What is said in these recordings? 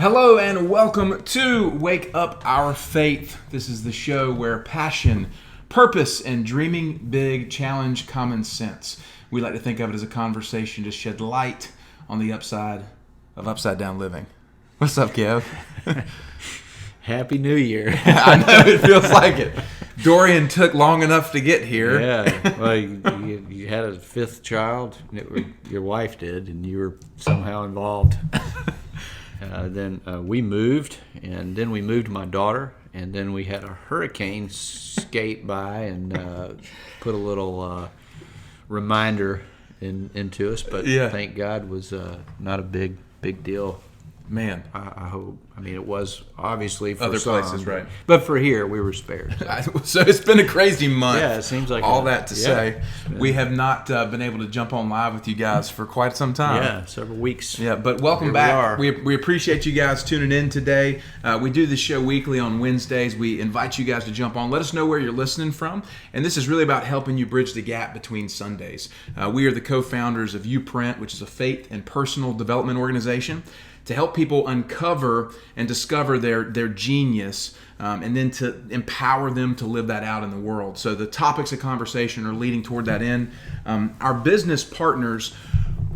Hello and welcome to Wake Up Our Faith. This is the show where passion, purpose, and dreaming big challenge common sense. We like to think of it as a conversation to shed light on the upside of upside down living. What's up, Kev? Happy New Year. I know, it feels like it. Dorian took long enough to get here. Yeah, well, you had a fifth child, your wife did, and you were somehow involved. Then we moved, and then we moved my daughter, and then we had a hurricane skate by and put a little reminder into us, but thank God was not a big deal. Man, I hope. I mean, it was obviously for other some, places, right? But for here, we were spared. So it's been a crazy month. Yeah, it seems like all that to say. We have not been able to jump on live with you guys for quite some time. Yeah, several weeks. Yeah, but welcome back. We appreciate you guys tuning in today. We do this show weekly on Wednesdays. We invite you guys to jump on. Let us know where you're listening from. And this is really about helping you bridge the gap between Sundays. We are the co-founders of YouPrint, which is a faith and personal development organization to help people uncover and discover their genius, and then to empower them to live that out in the world. So the topics of conversation are leading toward that end. Our business partners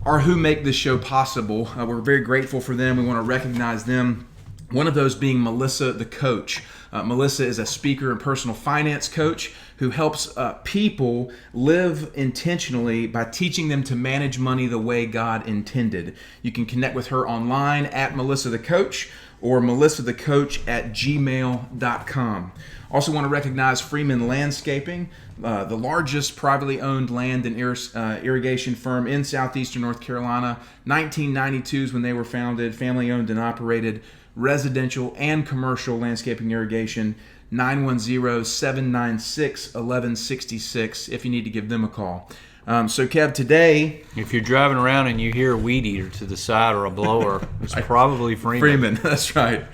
are who make this show possible. We're very grateful for them. We want to recognize them. One of those being Melissa, the coach. Melissa is a speaker and personal finance coach who helps people live intentionally by teaching them to manage money the way God intended. You can connect with her online at Melissa the Coach or melissathecoach@gmail.com. Also want to recognize Freeman Landscaping, the largest privately owned land and irrigation firm in southeastern North Carolina. 1992 is when they were founded, family owned and operated, residential and commercial landscaping irrigation. 910-796-1166 if you need to give them a call. So Kev, today, if you're driving around and you hear a weed eater to the side or a blower, it's probably Freeman. Freeman, that's right.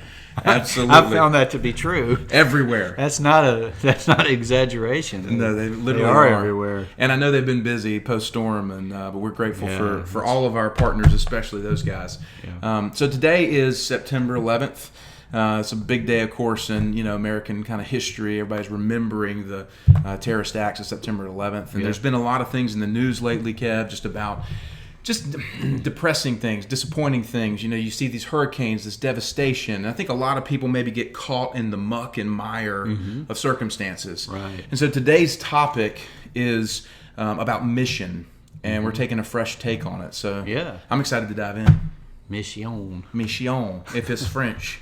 Absolutely. I found that to be true. Everywhere. That's not an exaggeration. No, they literally are everywhere. And I know they've been busy post-storm, and but we're grateful for all of our partners, especially those guys. Yeah. So today is September 11th. It's a big day, of course, in American kind of history. Everybody's remembering the terrorist acts of September 11th. And there's been a lot of things in the news lately, Kev, just depressing things, disappointing things. You see these hurricanes, this devastation. And I think a lot of people maybe get caught in the muck and mire of circumstances. Right. And so today's topic is about mission, and we're taking a fresh take on it. So I'm excited to dive in. Mission, if it's French.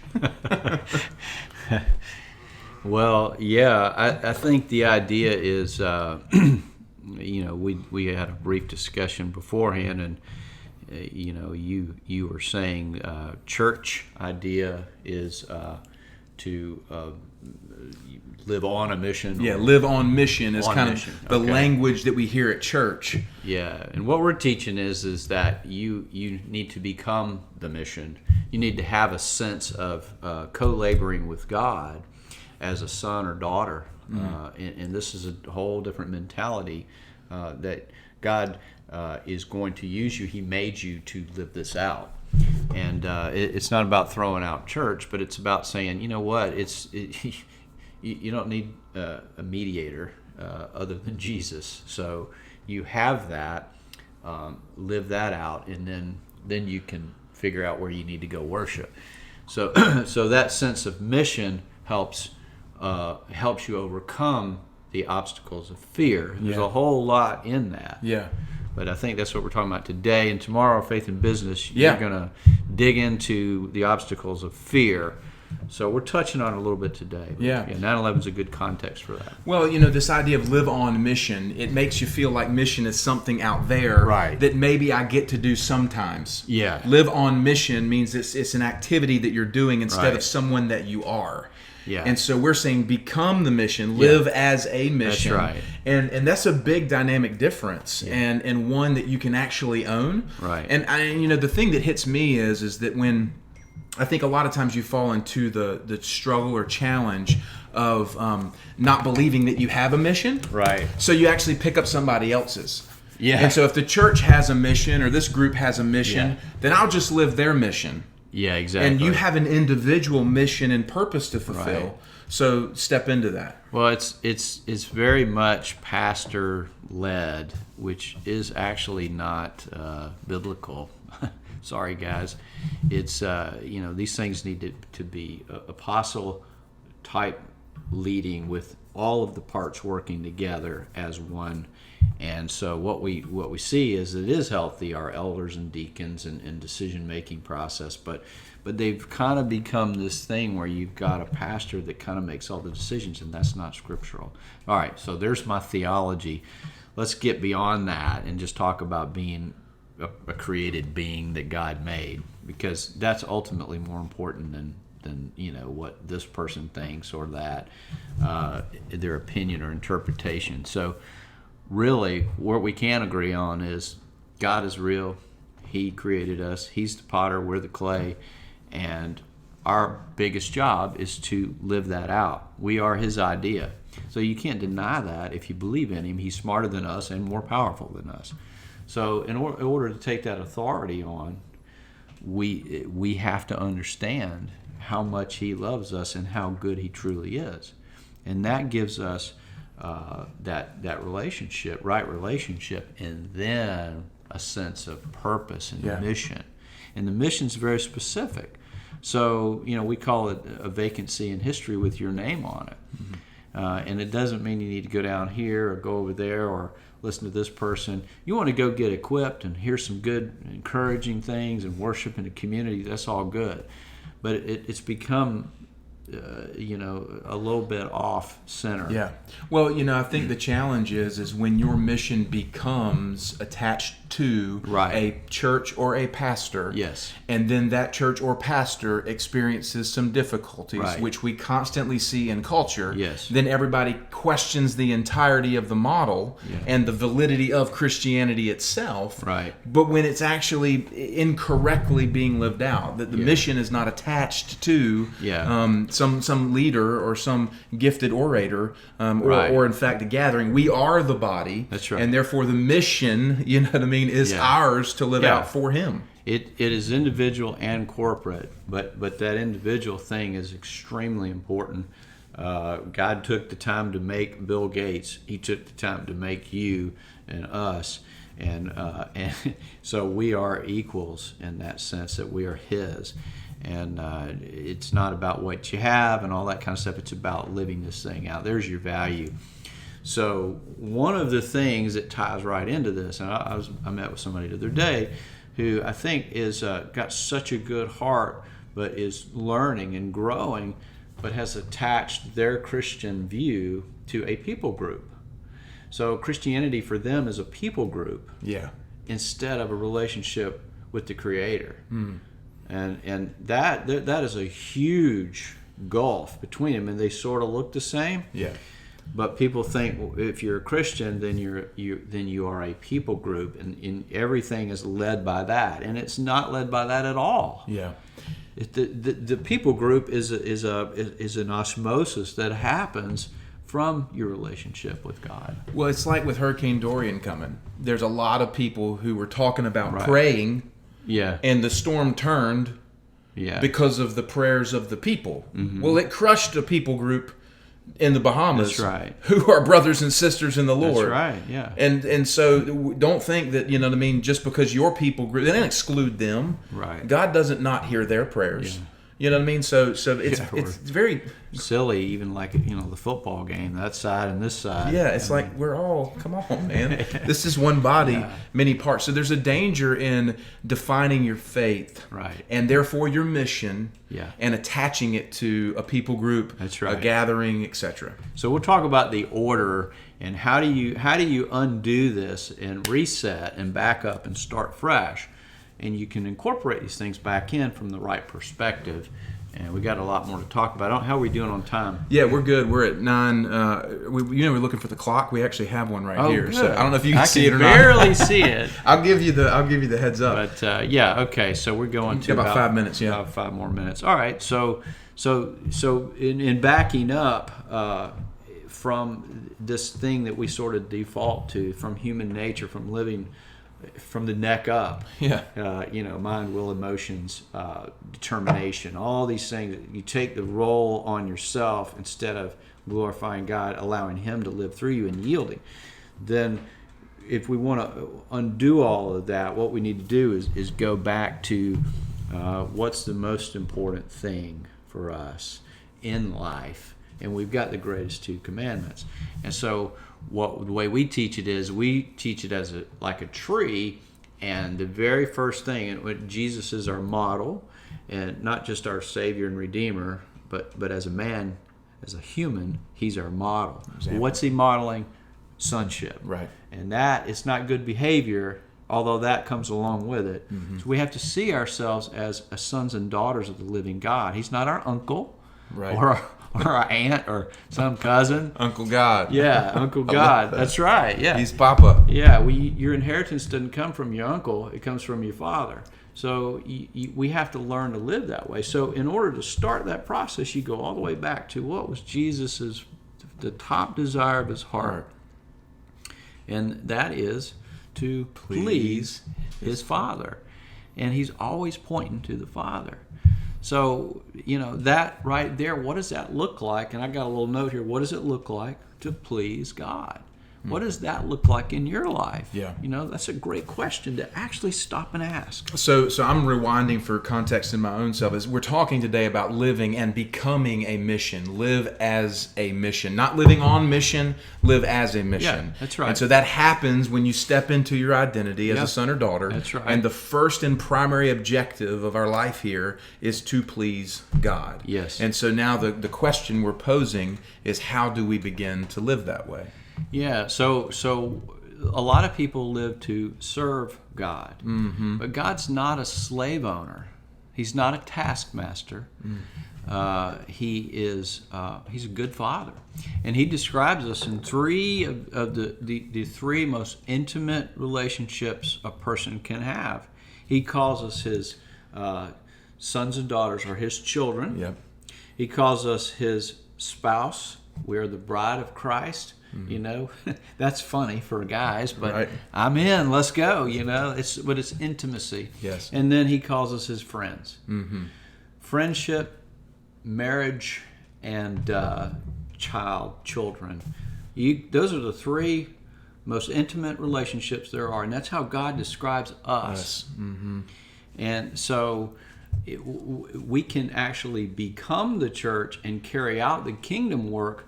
Well, I think the idea is, we had a brief discussion beforehand, and you were saying church idea is to live on a mission. Yeah, live on mission is kind of the language that we hear at church. Yeah, and what we're teaching is that you need to become the mission. You need to have a sense of co-laboring with God as a son or daughter. And this is a whole different mentality that God is going to use you. He made you to live this out. And it's not about throwing out church, but it's about saying, you know what, you don't need a mediator other than Jesus. So you have that, live that out, and then you can figure out where you need to go worship. So so that sense of mission helps you overcome the obstacles of fear. There's a whole lot in that. Yeah. But I think that's what we're talking about today. And tomorrow, Faith and Business, you're going to dig into the obstacles of fear. So we're touching on it a little bit today. 9/11 is a good context for that. Well, this idea of live on mission, it makes you feel like mission is something out there that maybe I get to do sometimes. Yeah. Live on mission means it's an activity that you're doing instead of someone that you are. Yeah. And so we're saying become the mission, live as a mission. That's right. And that's a big dynamic difference, and one that you can actually own. Right. And the thing that hits me is that when I think a lot of times you fall into the struggle or challenge of not believing that you have a mission. Right. So you actually pick up somebody else's. Yeah. And so if the church has a mission or this group has a mission, then I'll just live their mission. Yeah, exactly. And you have an individual mission and purpose to fulfill. Right. So step into that. Well, it's very much pastor led, which is actually not biblical. Sorry, guys. It's these things need to be apostle type leading with all of the parts working together as one. And so what we see is it is healthy, our elders and deacons and decision making process, but they've kind of become this thing where you've got a pastor that kind of makes all the decisions, and that's not scriptural. All right, so there's my theology. Let's get beyond that and just talk about being a created being that God made, because that's ultimately more important than what this person thinks or that their opinion or interpretation. So really what we can agree on is God is real. He created us. He's the potter, we're the clay, and our biggest job is to live that out. We are his idea. So you can't deny that. If you believe in him, he's smarter than us and more powerful than us. So in order to take that authority on, we have to understand how much he loves us and how good he truly is. And that gives us that relationship, right relationship, and then a sense of purpose and mission. And the mission's very specific. So, we call it a vacancy in history with your name on it. Mm-hmm. And it doesn't mean you need to go down here or go over there or listen to this person. You want to go get equipped and hear some good, encouraging things and worship in the community. That's all good. But it's become, a little bit off center. Yeah. Well, I think the challenge is when your mission becomes attached to a church or a pastor. Yes. And then that church or pastor experiences some difficulties, which we constantly see in culture. Yes. Then everybody questions the entirety of the model and the validity of Christianity itself. Right. But when it's actually incorrectly being lived out, that the mission is not attached to some leader or some gifted orator or in fact a gathering. We are the body. That's right. And therefore the mission, is ours to live out for him. It is individual and corporate, but that individual thing is extremely important. God took the time to make Bill Gates. He took the time to make you and us. And so we are equals in that sense that we are his. And it's not about what you have and all that kind of stuff. It's about living this thing out. There's your value. So one of the things that ties right into this, and I met with somebody the other day who I think is got such a good heart, but is learning and growing, but has attached their Christian view to a people group. So Christianity for them is a people group instead of a relationship with the Creator. And that is a huge gulf between them, and they sort of look the same. Yeah. But people think, well, if you're a Christian, then you are a people group, and everything is led by that, and it's not led by that at all. Yeah. The people group is an osmosis that happens from your relationship with God. Well, it's like with Hurricane Dorian coming. There's a lot of people who were talking about praying. Yeah. And the storm turned because of the prayers of the people. Mm-hmm. Well, it crushed a people group in the Bahamas who are brothers and sisters in the Lord. That's right, yeah. And so don't think that, just because your people group, they didn't exclude them. Right. God doesn't not hear their prayers. Yeah. You know what I mean? So it's very silly, even like the football game, that side and this side. Yeah, it's like we're all, come on, man. This is one body, many parts. So there's a danger in defining your faith, and therefore your mission, and attaching it to a people group, a gathering, etc. So we'll talk about the order and how do you undo this and reset and back up and start fresh. And you can incorporate these things back in from the right perspective. And we got a lot more to talk about. How are we doing on time? Yeah, we're good. We're at 9. We're looking for the clock. We actually have one right here. Good. So I don't know if you can see it or not. I can barely see it. I'll give you the heads up. But okay. So we're going to about 5 minutes. Yeah, about 5 more minutes. All right. So in backing up from this thing that we sort of default to, from human nature, from living from the neck up. Yeah. Mind, will, emotions, determination, all these things. You take the role on yourself instead of glorifying God, allowing Him to live through you and yielding. Then if we want to undo all of that, what we need to do is go back to what's the most important thing for us in life. And we've got the greatest 2 commandments. And so the way we teach it is we teach it as like a tree, and the very first thing, and Jesus is our model, and not just our Savior and Redeemer, but as a man, as a human, He's our model. Exactly. What's He modeling? Sonship. Right. And that is not good behavior, although that comes along with it. Mm-hmm. So we have to see ourselves as sons and daughters of the living God. He's not our uncle, right, or our aunt or some cousin. Uncle God. Yeah, Uncle God. That's right. Yeah. He's Papa. Yeah, your inheritance doesn't come from your uncle. It comes from your father. So we have to learn to live that way. So in order to start that process, you go all the way back to what was Jesus's, the top desire of His heart. And that is to please His Father. And He's always pointing to the Father. So, that right there, what does that look like? And I got a little note here. What does it look like to please God? What does that look like in your life? Yeah. That's a great question to actually stop and ask. So I'm rewinding for context in my own self. As we're talking today about living and becoming a mission. Live as a mission. Not living on mission, live as a mission. Yeah, that's right. And so that happens when you step into your identity as a son or daughter. That's right. And the first and primary objective of our life here is to please God. Yes. And so now the question we're posing is, how do we begin to live that way? Yeah, so a lot of people live to serve God, mm-hmm. but God's not a slave owner. He's not a taskmaster. He's a good Father, and He describes us in 3 of the 3 most intimate relationships a person can have. He calls us His sons and daughters, or His children. Yep. He calls us His spouse. We are the bride of Christ. That's funny for guys, but right. I'm in. Let's go. It's intimacy. Yes. And then He calls us His friends. Mm-hmm. Friendship, marriage, and children. Those are the 3 most intimate relationships there are, and that's how God describes us. Mm-hmm. And so we can actually become the church and carry out the kingdom work.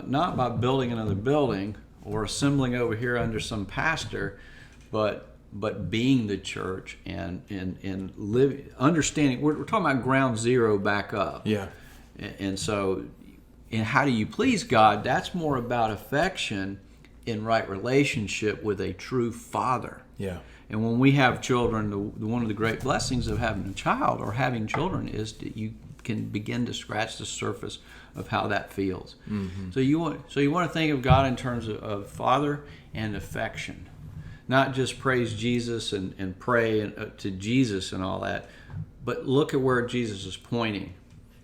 Not by building another building or assembling over here under some pastor, but being the church and understanding. We're talking about ground zero back up. Yeah. And so, how do you please God? That's more about affection in right relationship with a true Father. Yeah. And when we have children, one of the great blessings of having a child or having children is that you can begin to scratch the surface of how that feels. Mm-hmm. So you want to think of God in terms of Father and affection, not just praise Jesus and pray to Jesus and all that, but look at where Jesus is pointing,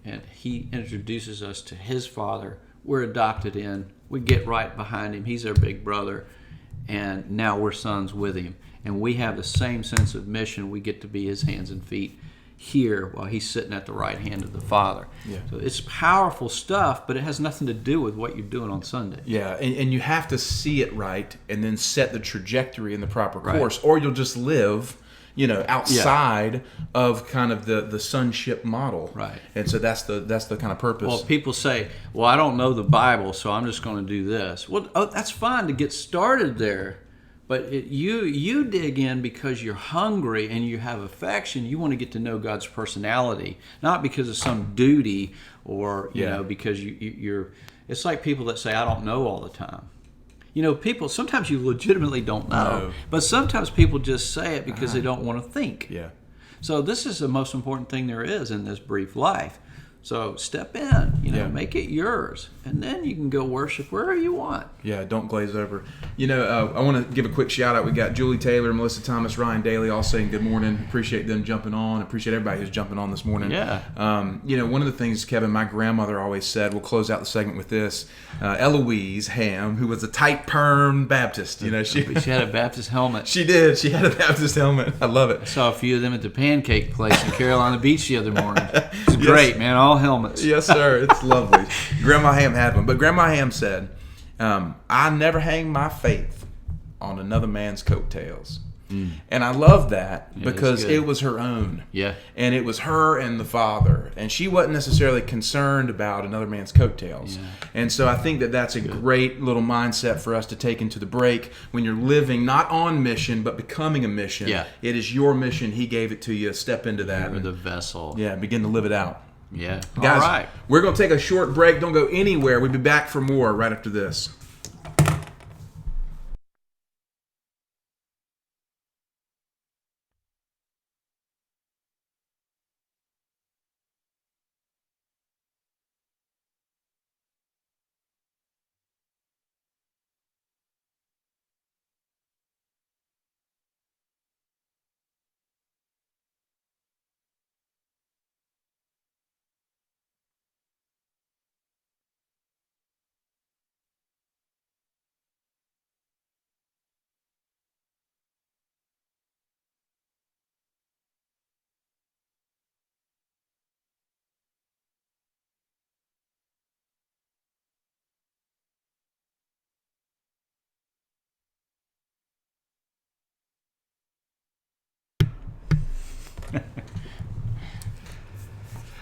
and He introduces us to His Father. We're adopted in. We get right behind Him. He's our big brother, and now we're sons with Him, and we have the same sense of mission. We get to be His hands and feet here while He's sitting at the right hand of the Father. Yeah. So it's powerful stuff, but it has nothing to do with what you're doing on Sunday. Yeah, and you have to see it right and then set the trajectory in the proper course, or you'll just live, outside of kind of the sonship model. Right. And so that's the kind of purpose. Well, people say, well, I don't know the Bible, so I'm just going to do this. Well, that's fine to get started there. But you dig in because you're hungry and you have affection. You want to get to know God's personality, not because of some duty or because you're. It's like people that say, "I don't know all the time." People sometimes you legitimately don't know, but sometimes people just say it because they don't want to think. Yeah. So this is the most important thing there is in this brief life. So step in, Yeah. make it yours, and then you can go worship wherever you want. Yeah, don't glaze over. I want to give a quick shout out. We got Julie Taylor, Melissa Thomas, Ryan Daly all saying good morning. Appreciate them jumping on. Appreciate everybody who's jumping on this morning. Yeah. One of the things, Kevin, my grandmother always said, we'll close out the segment with this. Eloise Ham, who was a tight perm Baptist, she had a Baptist helmet. She did. She had a Baptist helmet. I love it. I saw a few of them at the pancake place in Carolina Beach the other morning. It's great, man. All helmets. Yes, sir. It's lovely. Grandma Ham had one. But Grandma Ham said, I never hang my faith on another man's coattails. And I love that because it was her own. Yeah. And it was her and the Father. And she wasn't necessarily concerned about another man's coattails. Yeah. And so I think that that's a great little mindset for us to take into the break when you're living not on mission, but becoming a mission. Yeah. It is your mission. He gave it to you. Step into that. You're the vessel. Yeah, begin to live it out. Yeah. Guys, all right. We're going to take a short break. Don't go anywhere. We'll be back for more right after this.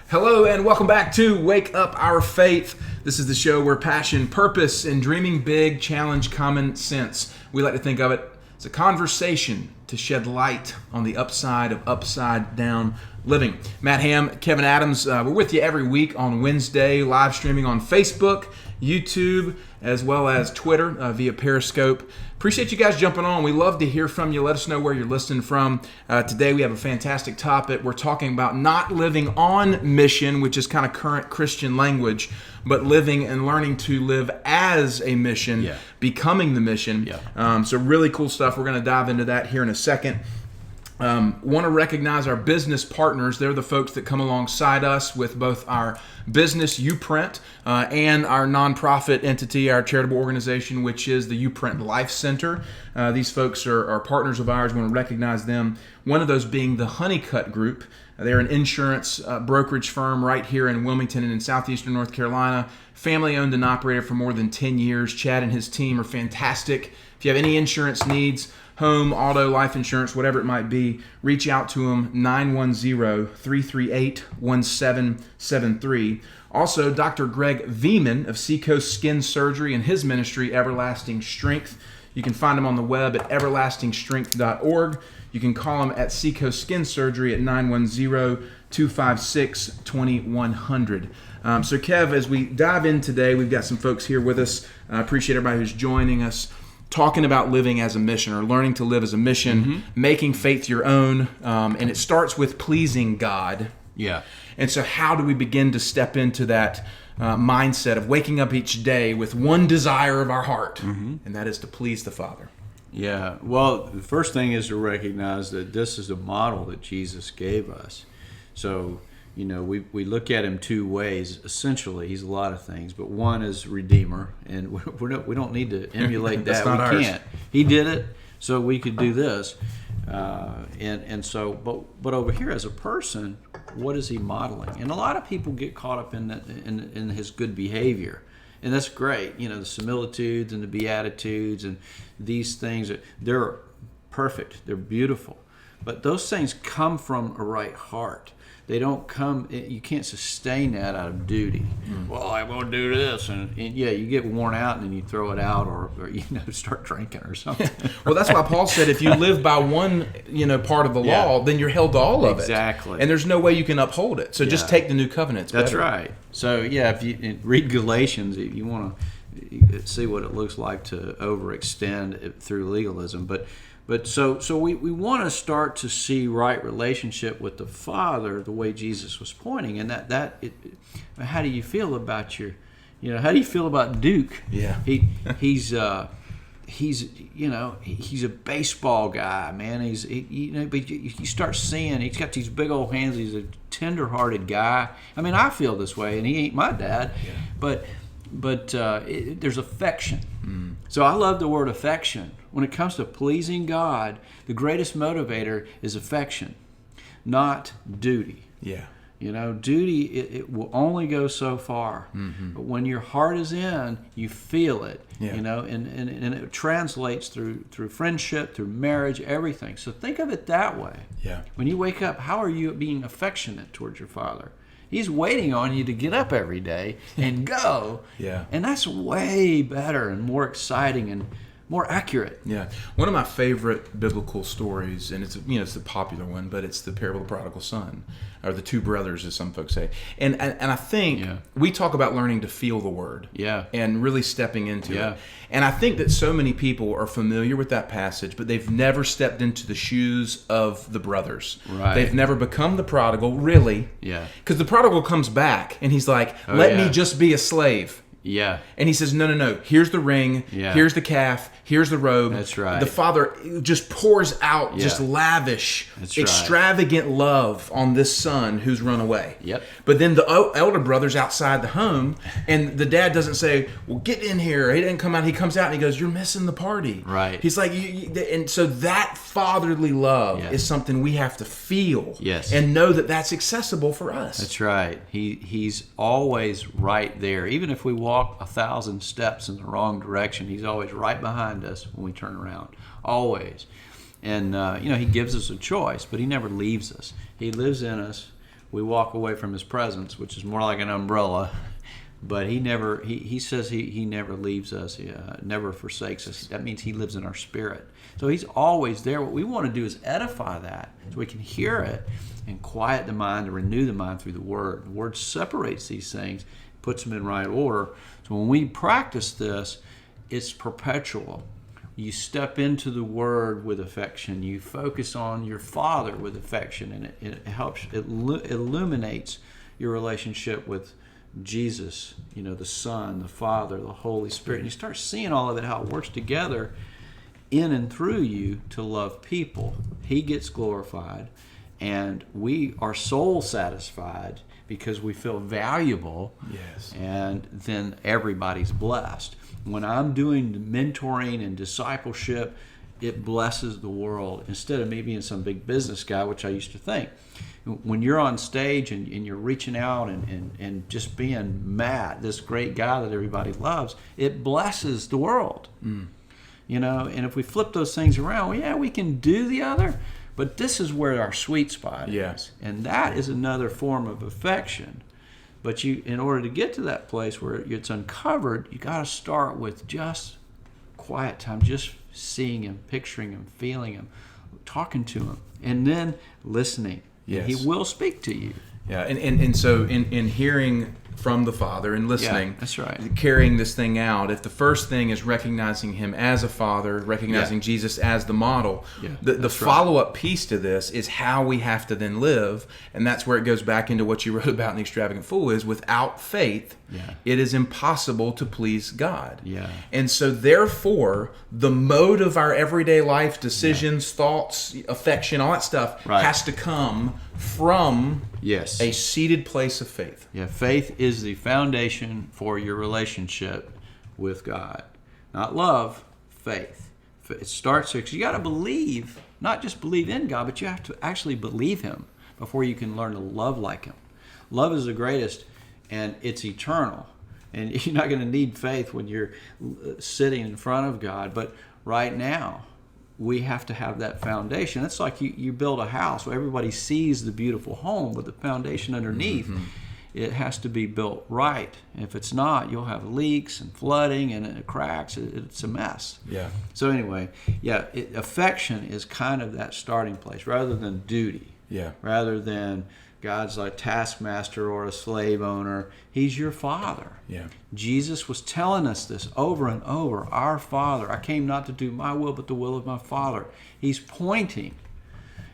Hello and welcome back to Wake Up Our Faith. This is the show where passion, purpose, and dreaming big challenge common sense. We like to think of it as a conversation to shed light on the upside of upside down living. Matt Ham, Kevin Adams, we're with you every week on Wednesday, live streaming on Facebook, YouTube, as well as Twitter via Periscope. Appreciate you guys jumping on. We love to hear from you. Let us know where you're listening from. Today we have a fantastic topic. We're talking about not living on mission, which is kind of current Christian language, but living and learning to live as a mission, becoming the mission. So really cool stuff. We're going to dive into that here in a second. Want to recognize our business partners. They're the folks that come alongside us with both our business, YouPrint, and our nonprofit entity, our charitable organization, which is the YouPrint Life Center. These folks are partners of ours. We want to recognize them. One of those being the Honeycutt Group. They're an insurance brokerage firm right here in Wilmington and in southeastern North Carolina. Family owned and operated for more than 10 years. Chad and his team are fantastic. If you have any insurance needs, home, auto, life insurance, whatever it might be, reach out to them, 910-338-1773. Also, Dr. Greg Veman of Seacoast Skin Surgery and his ministry, Everlasting Strength. You can find him on the web at everlastingstrength.org. You can call him at Seacoast Skin Surgery at 910-256-2100. So, Kev, as we dive in today, we've got some folks here with us. I appreciate everybody who's joining us. Talking about living as a mission or learning to live as a mission, making faith your own, and it starts with pleasing God. Yeah. And so how do we begin to step into that mindset of waking up each day with one desire of our heart, and that is to please the Father? Yeah. Well, the first thing is to recognize that this is a model that Jesus gave us. So, we look at him two ways. Essentially, he's a lot of things, but one is Redeemer, and we don't need to emulate that. We can't. He did it, so we could do this. But over here as a person, what is he modeling? And a lot of people get caught up in his good behavior, and that's great. The similitudes and the beatitudes and these things, they're perfect. They're beautiful, but those things come from a right heart. They don't come, you can't sustain that out of duty. Well, I'm going to do this. And you get worn out and then you throw it out or start drinking or something. Well, that's why Paul said if you live by one, part of the law, then you're held to all of it. Exactly. And there's no way you can uphold it. So just take the new covenant. That's right. So, if you read Galatians, if you want to see what it looks like to overextend it through legalism. But But so we want to start to see right relationship with the Father the way Jesus was pointing, and how do you feel about how do you feel about Duke? Yeah. He's a baseball guy, man. But you start seeing he's got these big old hands. He's a tender-hearted guy. I mean, I feel this way, and he ain't my dad, but there's affection. So I love the word affection. When it comes to pleasing God, the greatest motivator is affection, not duty. Yeah. Duty, it will only go so far. But when your heart is in, you feel it. Yeah. And it translates through friendship, through marriage, everything. So think of it that way. Yeah. When you wake up, how are you being affectionate towards your Father? He's waiting on you to get up every day and go. Yeah. And that's way better and more exciting and more accurate. Yeah. One of my favorite biblical stories, and it's a popular one, but it's the parable of the prodigal son, or the two brothers, as some folks say. And I think we talk about learning to feel the word. Yeah. And really stepping into it. And I think that so many people are familiar with that passage, but they've never stepped into the shoes of the brothers. Right. They've never become the prodigal, really. Yeah. Because the prodigal comes back and he's like, let me just be a slave. Yeah. And he says, no. Here's the ring. Yeah. Here's the calf. Here's the robe. That's right. The father just pours out just lavish, extravagant love on this son who's run away. Yep. But then the elder brother's outside the home, and the dad doesn't say, well, get in here. He didn't come out. He comes out and he goes, you're missing the party. Right. He's like, and so that fatherly love is something we have to feel. Yes. And know that that's accessible for us. That's right. He's always right there. Even if we walk 1,000 steps in the wrong direction, he's always right behind us when we turn around. Always. And he gives us a choice, but he never leaves us. He lives in us. We walk away from his presence, which is more like an umbrella, but he says he never leaves us. He never forsakes us. That means he lives in our spirit. So he's always there. What we want to do is edify that so we can hear it and quiet the mind and renew the mind through the word. The word separates these things, puts them in right order. So when we practice this, it's perpetual. You step into the word with affection. You focus on your Father with affection, and it helps, it illuminates your relationship with Jesus, the Son, the Father, the Holy Spirit. And you start seeing all of it, how it works together in and through you to love people. He gets glorified, and we are soul satisfied because we feel valuable. Yes. And then everybody's blessed. When I'm doing mentoring and discipleship, it blesses the world instead of me being some big business guy, which I used to think. When you're on stage and you're reaching out and just being Matt, this great guy that everybody loves, it blesses the world. And if we flip those things around, we can do the other, but this is where our sweet spot is. Yes. And that is another form of affection. But in order to get to that place where it's uncovered, you got to start with just quiet time, just seeing him, picturing him, feeling him, talking to him, and then listening. Yes. And he will speak to you. Yeah, and so in hearing from the Father and listening, that's right, carrying this thing out, if the first thing is recognizing him as a father, recognizing Jesus as the model, the follow-up piece to this is how we have to then live, and that's where it goes back into what you wrote about in The Extravagant Fool, is without faith, it is impossible to please God. Yeah. And so therefore, the mode of our everyday life, decisions, thoughts, affection, all that stuff has to come from a seated place of faith. Yeah, faith is the foundation for your relationship with God. Not love, faith. It starts because you got to believe, not just believe in God, but you have to actually believe him before you can learn to love like him. Love is the greatest, and it's eternal. And you're not going to need faith when you're sitting in front of God, but right now, we have to have that foundation. It's like you build a house where everybody sees the beautiful home, but the foundation underneath, it has to be built right. And if it's not, you'll have leaks and flooding and it cracks. It's a mess. Yeah. So anyway, affection is kind of that starting place rather than duty. Yeah. Rather than God's like taskmaster or a slave owner. He's your Father. Yeah. Jesus was telling us this over and over. Our Father. I came not to do my will, but the will of my Father. He's pointing.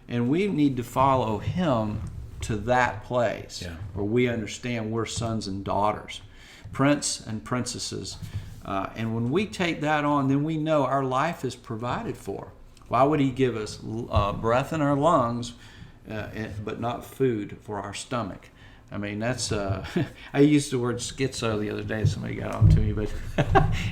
And we need to follow him to that place where we understand we're sons and daughters, prince and princesses. And when we take that on, then we know our life is provided for. Why would he give us breath in our lungs, but not food for our stomach? I mean, that's, I used the word schizo the other day. Somebody got on to me, but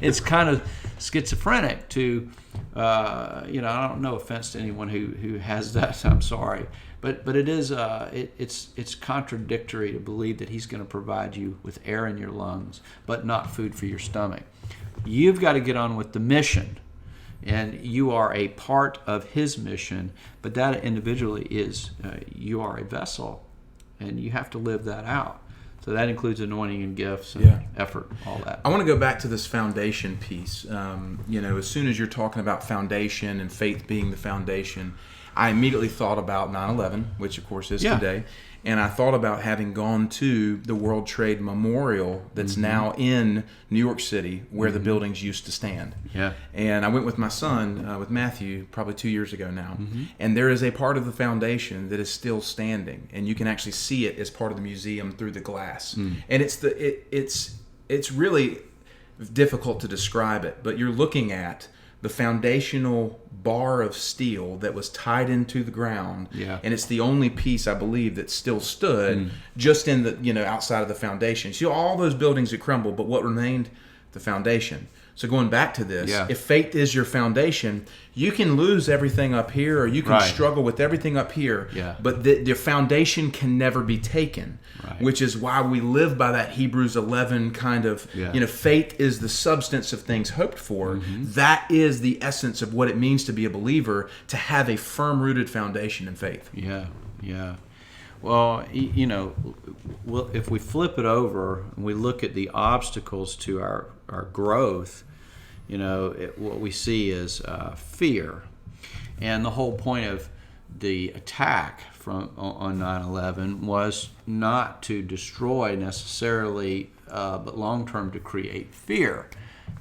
it's kind of schizophrenic to, I don't know, offense to anyone who has that. I'm sorry. But it is, it's contradictory to believe that he's going to provide you with air in your lungs, but not food for your stomach. You've got to get on with the mission. And you are a part of his mission, but that individually is, you are a vessel, and you have to live that out. So that includes anointing and gifts and effort, all that. I want to go back to this foundation piece. As soon as you're talking about foundation and faith being the foundation, I immediately thought about 9/11, which of course is today. And I thought about having gone to the World Trade Memorial that's now in New York City where the buildings used to stand. Yeah. And I went with my son, with Matthew, probably 2 years ago now. And there is a part of the foundation that is still standing. And you can actually see it as part of the museum through the glass. And it's really difficult to describe it, but you're looking at the foundational bar of steel that was tied into the ground, and it's the only piece I believe that still stood just in the outside of the foundation. So all those buildings had crumbled, but what remained? The foundation. So going back to this, if faith is your foundation, you can lose everything up here, or you can struggle with everything up here, but the foundation can never be taken, which is why we live by that Hebrews 11 kind of, faith is the substance of things hoped for. That is the essence of what it means to be a believer, to have a firm-rooted foundation in faith. Well, if we flip it over and we look at the obstacles to our growth, what we see is fear. And the whole point of the attack on 9/11 was not to destroy necessarily, but long-term to create fear.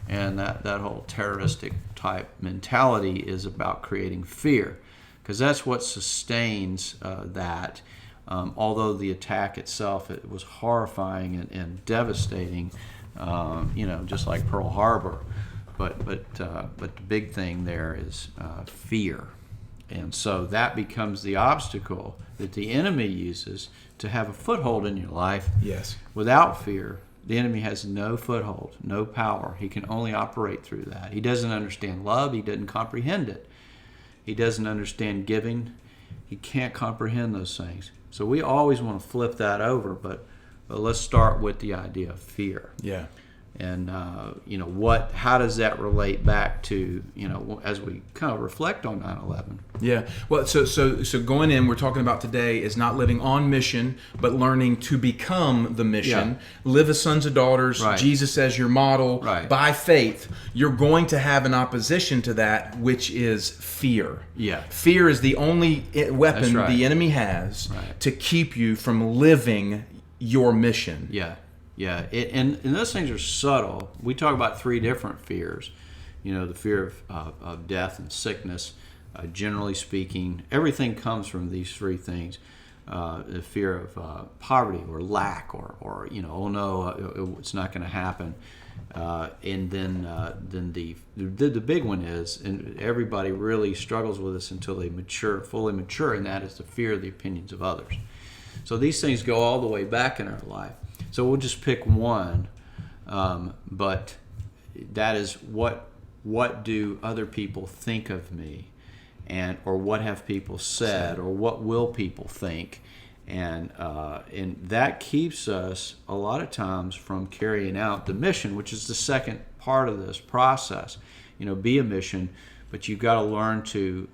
And that whole terroristic type mentality is about creating fear, because that's what sustains that. Although the attack itself, it was horrifying and devastating, just like Pearl Harbor. But the big thing there is fear. And so that becomes the obstacle that the enemy uses to have a foothold in your life. Yes. Without fear, the enemy has no foothold, no power. He can only operate through that. He doesn't understand love. He doesn't comprehend it. He doesn't understand giving. He can't comprehend those things. So we always want to flip that over, but let's start with the idea of fear. Yeah. And how does that relate back to as we kind of reflect on 9/11? Yeah. Well, so going in, we're talking about today is not living on mission, but learning to become the mission. Live as sons and daughters. Jesus as your model. By faith, you're going to have an opposition to that, which is fear. Fear is the only weapon the enemy has to keep you from living your mission. And those things are subtle. We talk about three different fears. The fear of death and sickness. Generally speaking, everything comes from these three things. The fear of poverty or lack, or oh no, it's not going to happen. And then the big one is, and everybody really struggles with this until they fully mature, and that is the fear of the opinions of others. So these things go all the way back in our life. So we'll just pick one, but that is what do other people think of me, or what have people said, or what will people think, and that keeps us a lot of times from carrying out the mission, which is the second part of this process. Be a mission, but you've got to learn to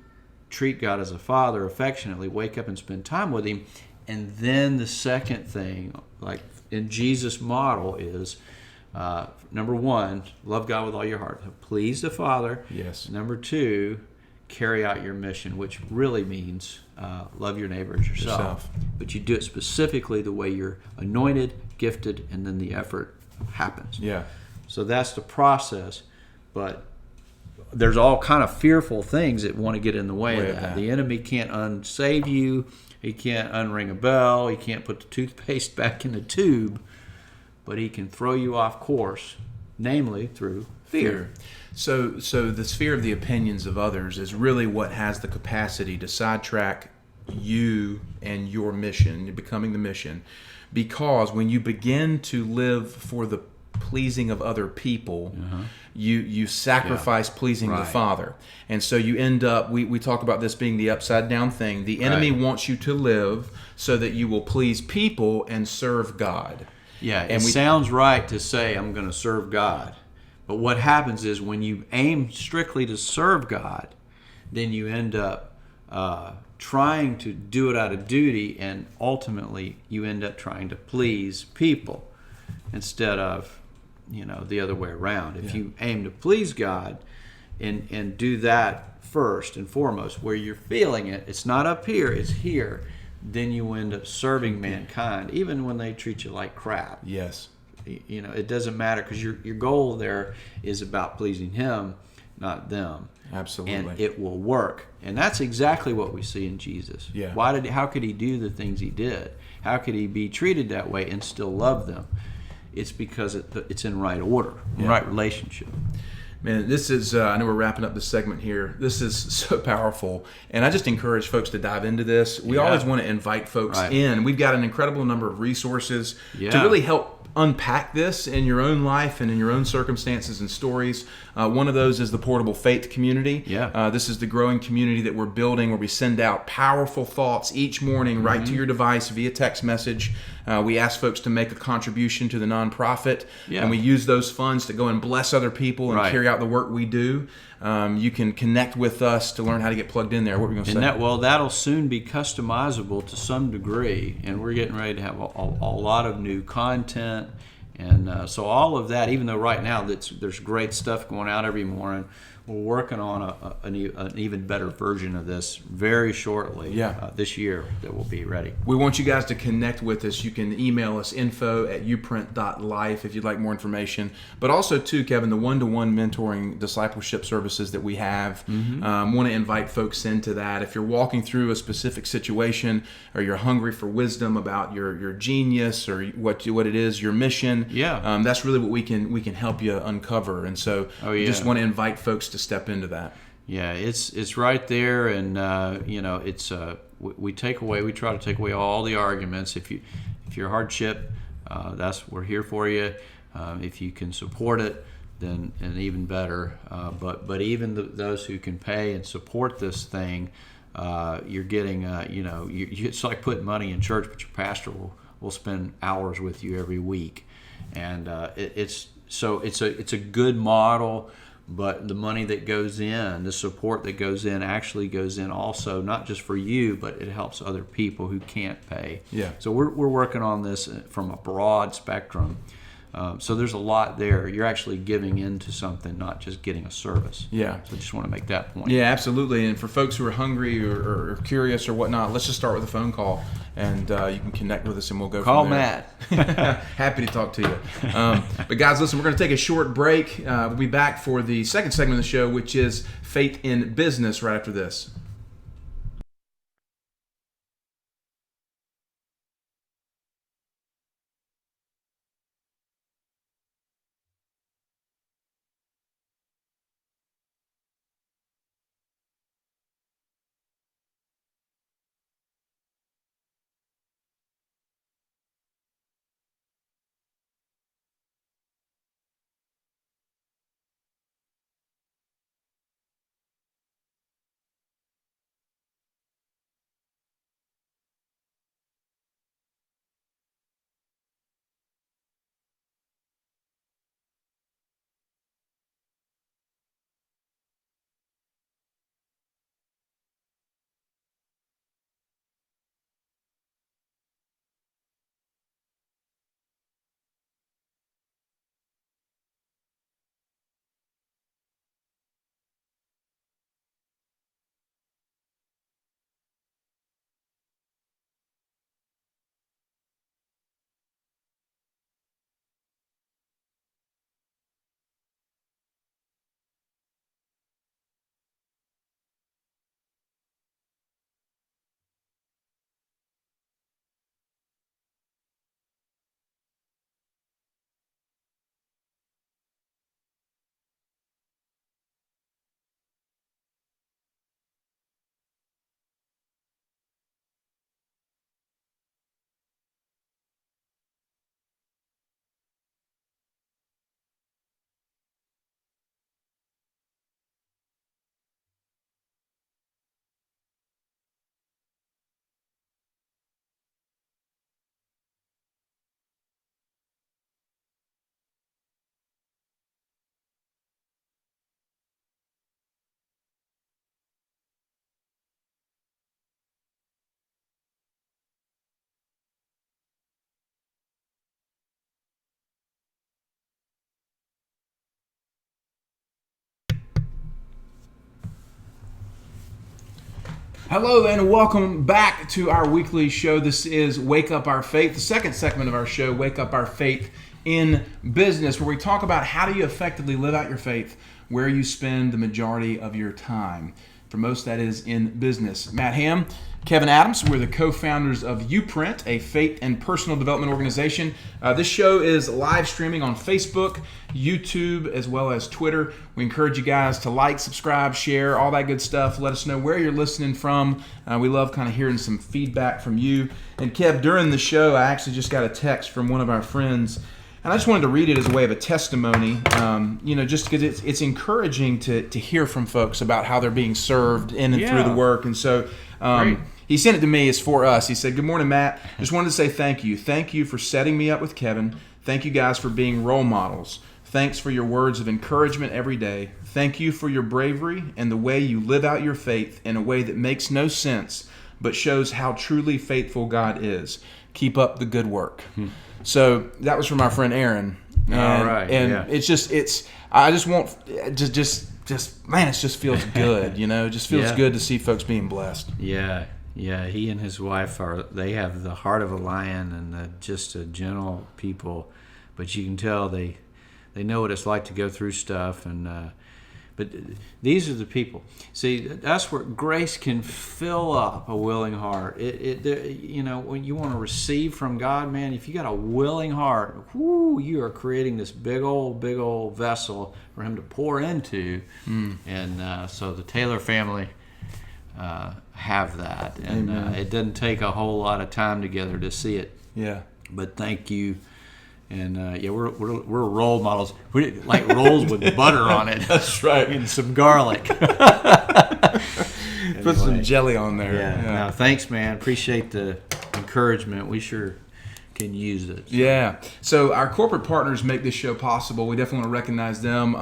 treat God as a father affectionately, wake up and spend time with him, and then the second thing, like in Jesus' model, is number one, love God with all your heart. Please the Father. Yes. Number two, carry out your mission, which really means love your neighbor as yourself. But you do it specifically the way you're anointed, gifted, and then the effort happens. Yeah. So that's the process. But there's all kind of fearful things that want to get in the way of that. The enemy can't unsave you. He can't unring a bell. He can't put the toothpaste back in the tube. But he can throw you off course, namely through fear. So the sphere of the opinions of others is really what has the capacity to sidetrack you and your mission, becoming the mission. Because when you begin to live for the pleasing of other people, you sacrifice pleasing the Father. And so you end up, we talk about this being the upside down thing. The enemy wants you to live so that you will please people and serve God. Yeah, and it sounds right to say I'm going to serve God. But what happens is when you aim strictly to serve God, then you end up trying to do it out of duty, and ultimately you end up trying to please people instead of the other way around. If you aim to please God and do that first and foremost, where you're feeling it, it's not up here, it's here, then you end up serving mankind, even when they treat you like crap. Yes. It doesn't matter, because your goal there is about pleasing Him, not them. Absolutely. And it will work. And that's exactly what we see in Jesus. Yeah. How could He do the things He did? How could He be treated that way and still love them? It's because it's in right order, right relationship. Man, this is, I know we're wrapping up this segment here. This is so powerful. And I just encourage folks to dive into this. We always want to invite folks in. We've got an incredible number of resources to really help unpack this in your own life and in your own circumstances and stories. One of those is the Portable Faith Community. This is the growing community that we're building, where we send out powerful thoughts each morning right to your device via text message. We ask folks to make a contribution to the nonprofit, and we use those funds to go and bless other people and carry out the work we do. You can connect with us to learn how to get plugged in there. What were we going to say? That'll soon be customizable to some degree, and we're getting ready to have a lot of new content. And so all of that, even though right now there's great stuff going out every morning, we're working on an even better version of this very shortly this year that will be ready. We want you guys to connect with us. You can email us info@youprint.life if you'd like more information. But also, too, Kevin, the one-to-one mentoring discipleship services that we have, want to invite folks into that. If you're walking through a specific situation, or you're hungry for wisdom about your genius or what it is, your mission, that's really what we can help you uncover. And so we just want to invite folks to step into that. Yeah, it's right there, and we try to take away all the arguments. If you're a hardship, we're here for you. If you can support it, then and even better. But even those who can pay and support this thing, you're getting it's like putting money in church, but your pastor will spend hours with you every week, and it's a good model. But the money that goes in, the support that goes in, actually goes in also, not just for you, but it helps other people who can't pay. So we're working on this from a broad spectrum. So there's a lot there. You're actually giving into something, not just getting a service. So I just want to make that point. Yeah, absolutely. And for folks who are hungry or curious or whatnot, let's just start with a phone call, and you can connect with us, and we'll go Call from there. Matt. Happy to talk to you. But guys, listen, we're going to take a short break. We'll be back for the second segment of the show, which is Faith in Business, right after this. Hello and welcome back to our weekly show. This is Wake Up Our Faith, the second segment of our show, Wake Up Our Faith in Business, where we talk about how do you effectively live out your faith where you spend the majority of your time. For most, that is in business. Matt Ham, Kevin Adams, we're the co-founders of YouPrint, a faith and personal development organization. This show is live streaming on Facebook, YouTube, as well as Twitter. We encourage you guys to like, subscribe, share, all that good stuff. Let us know where you're listening from. We love kind of hearing some feedback from you. And Kev, during the show, I actually just got a text from one of our friends, and I just wanted to read it as a way of a testimony, just because it's encouraging to hear from folks about how they're being served in and through the work. And so he sent it to me. It's for us. He said, "Good morning, Matt. Just wanted to say thank you. Thank you for setting me up with Kevin. Thank you guys for being role models. Thanks for your words of encouragement every day. Thank you for your bravery and the way you live out your faith in a way that makes no sense, but shows how truly faithful God is. Keep up the good work." So that was from our friend Aaron. All right. And it just feels good, It just feels good to see folks being blessed. Yeah. He and his wife they have the heart of a lion and just a gentle people, but you can tell they know what it's like to go through stuff. But these are the people. See, that's where grace can fill up a willing heart. When you want to receive from God, man, if you got a willing heart, you are creating this big old vessel for Him to pour into. And so the Taylor family have that, and it doesn't take a whole lot of time together to see it. Yeah. But thank you. And we're role models. We like rolls with butter on it. That's right. And some garlic. Put some jelly on there. Yeah. No, thanks, man. Appreciate the encouragement. We sure can use it. Yeah. So our corporate partners make this show possible. We definitely want to recognize them.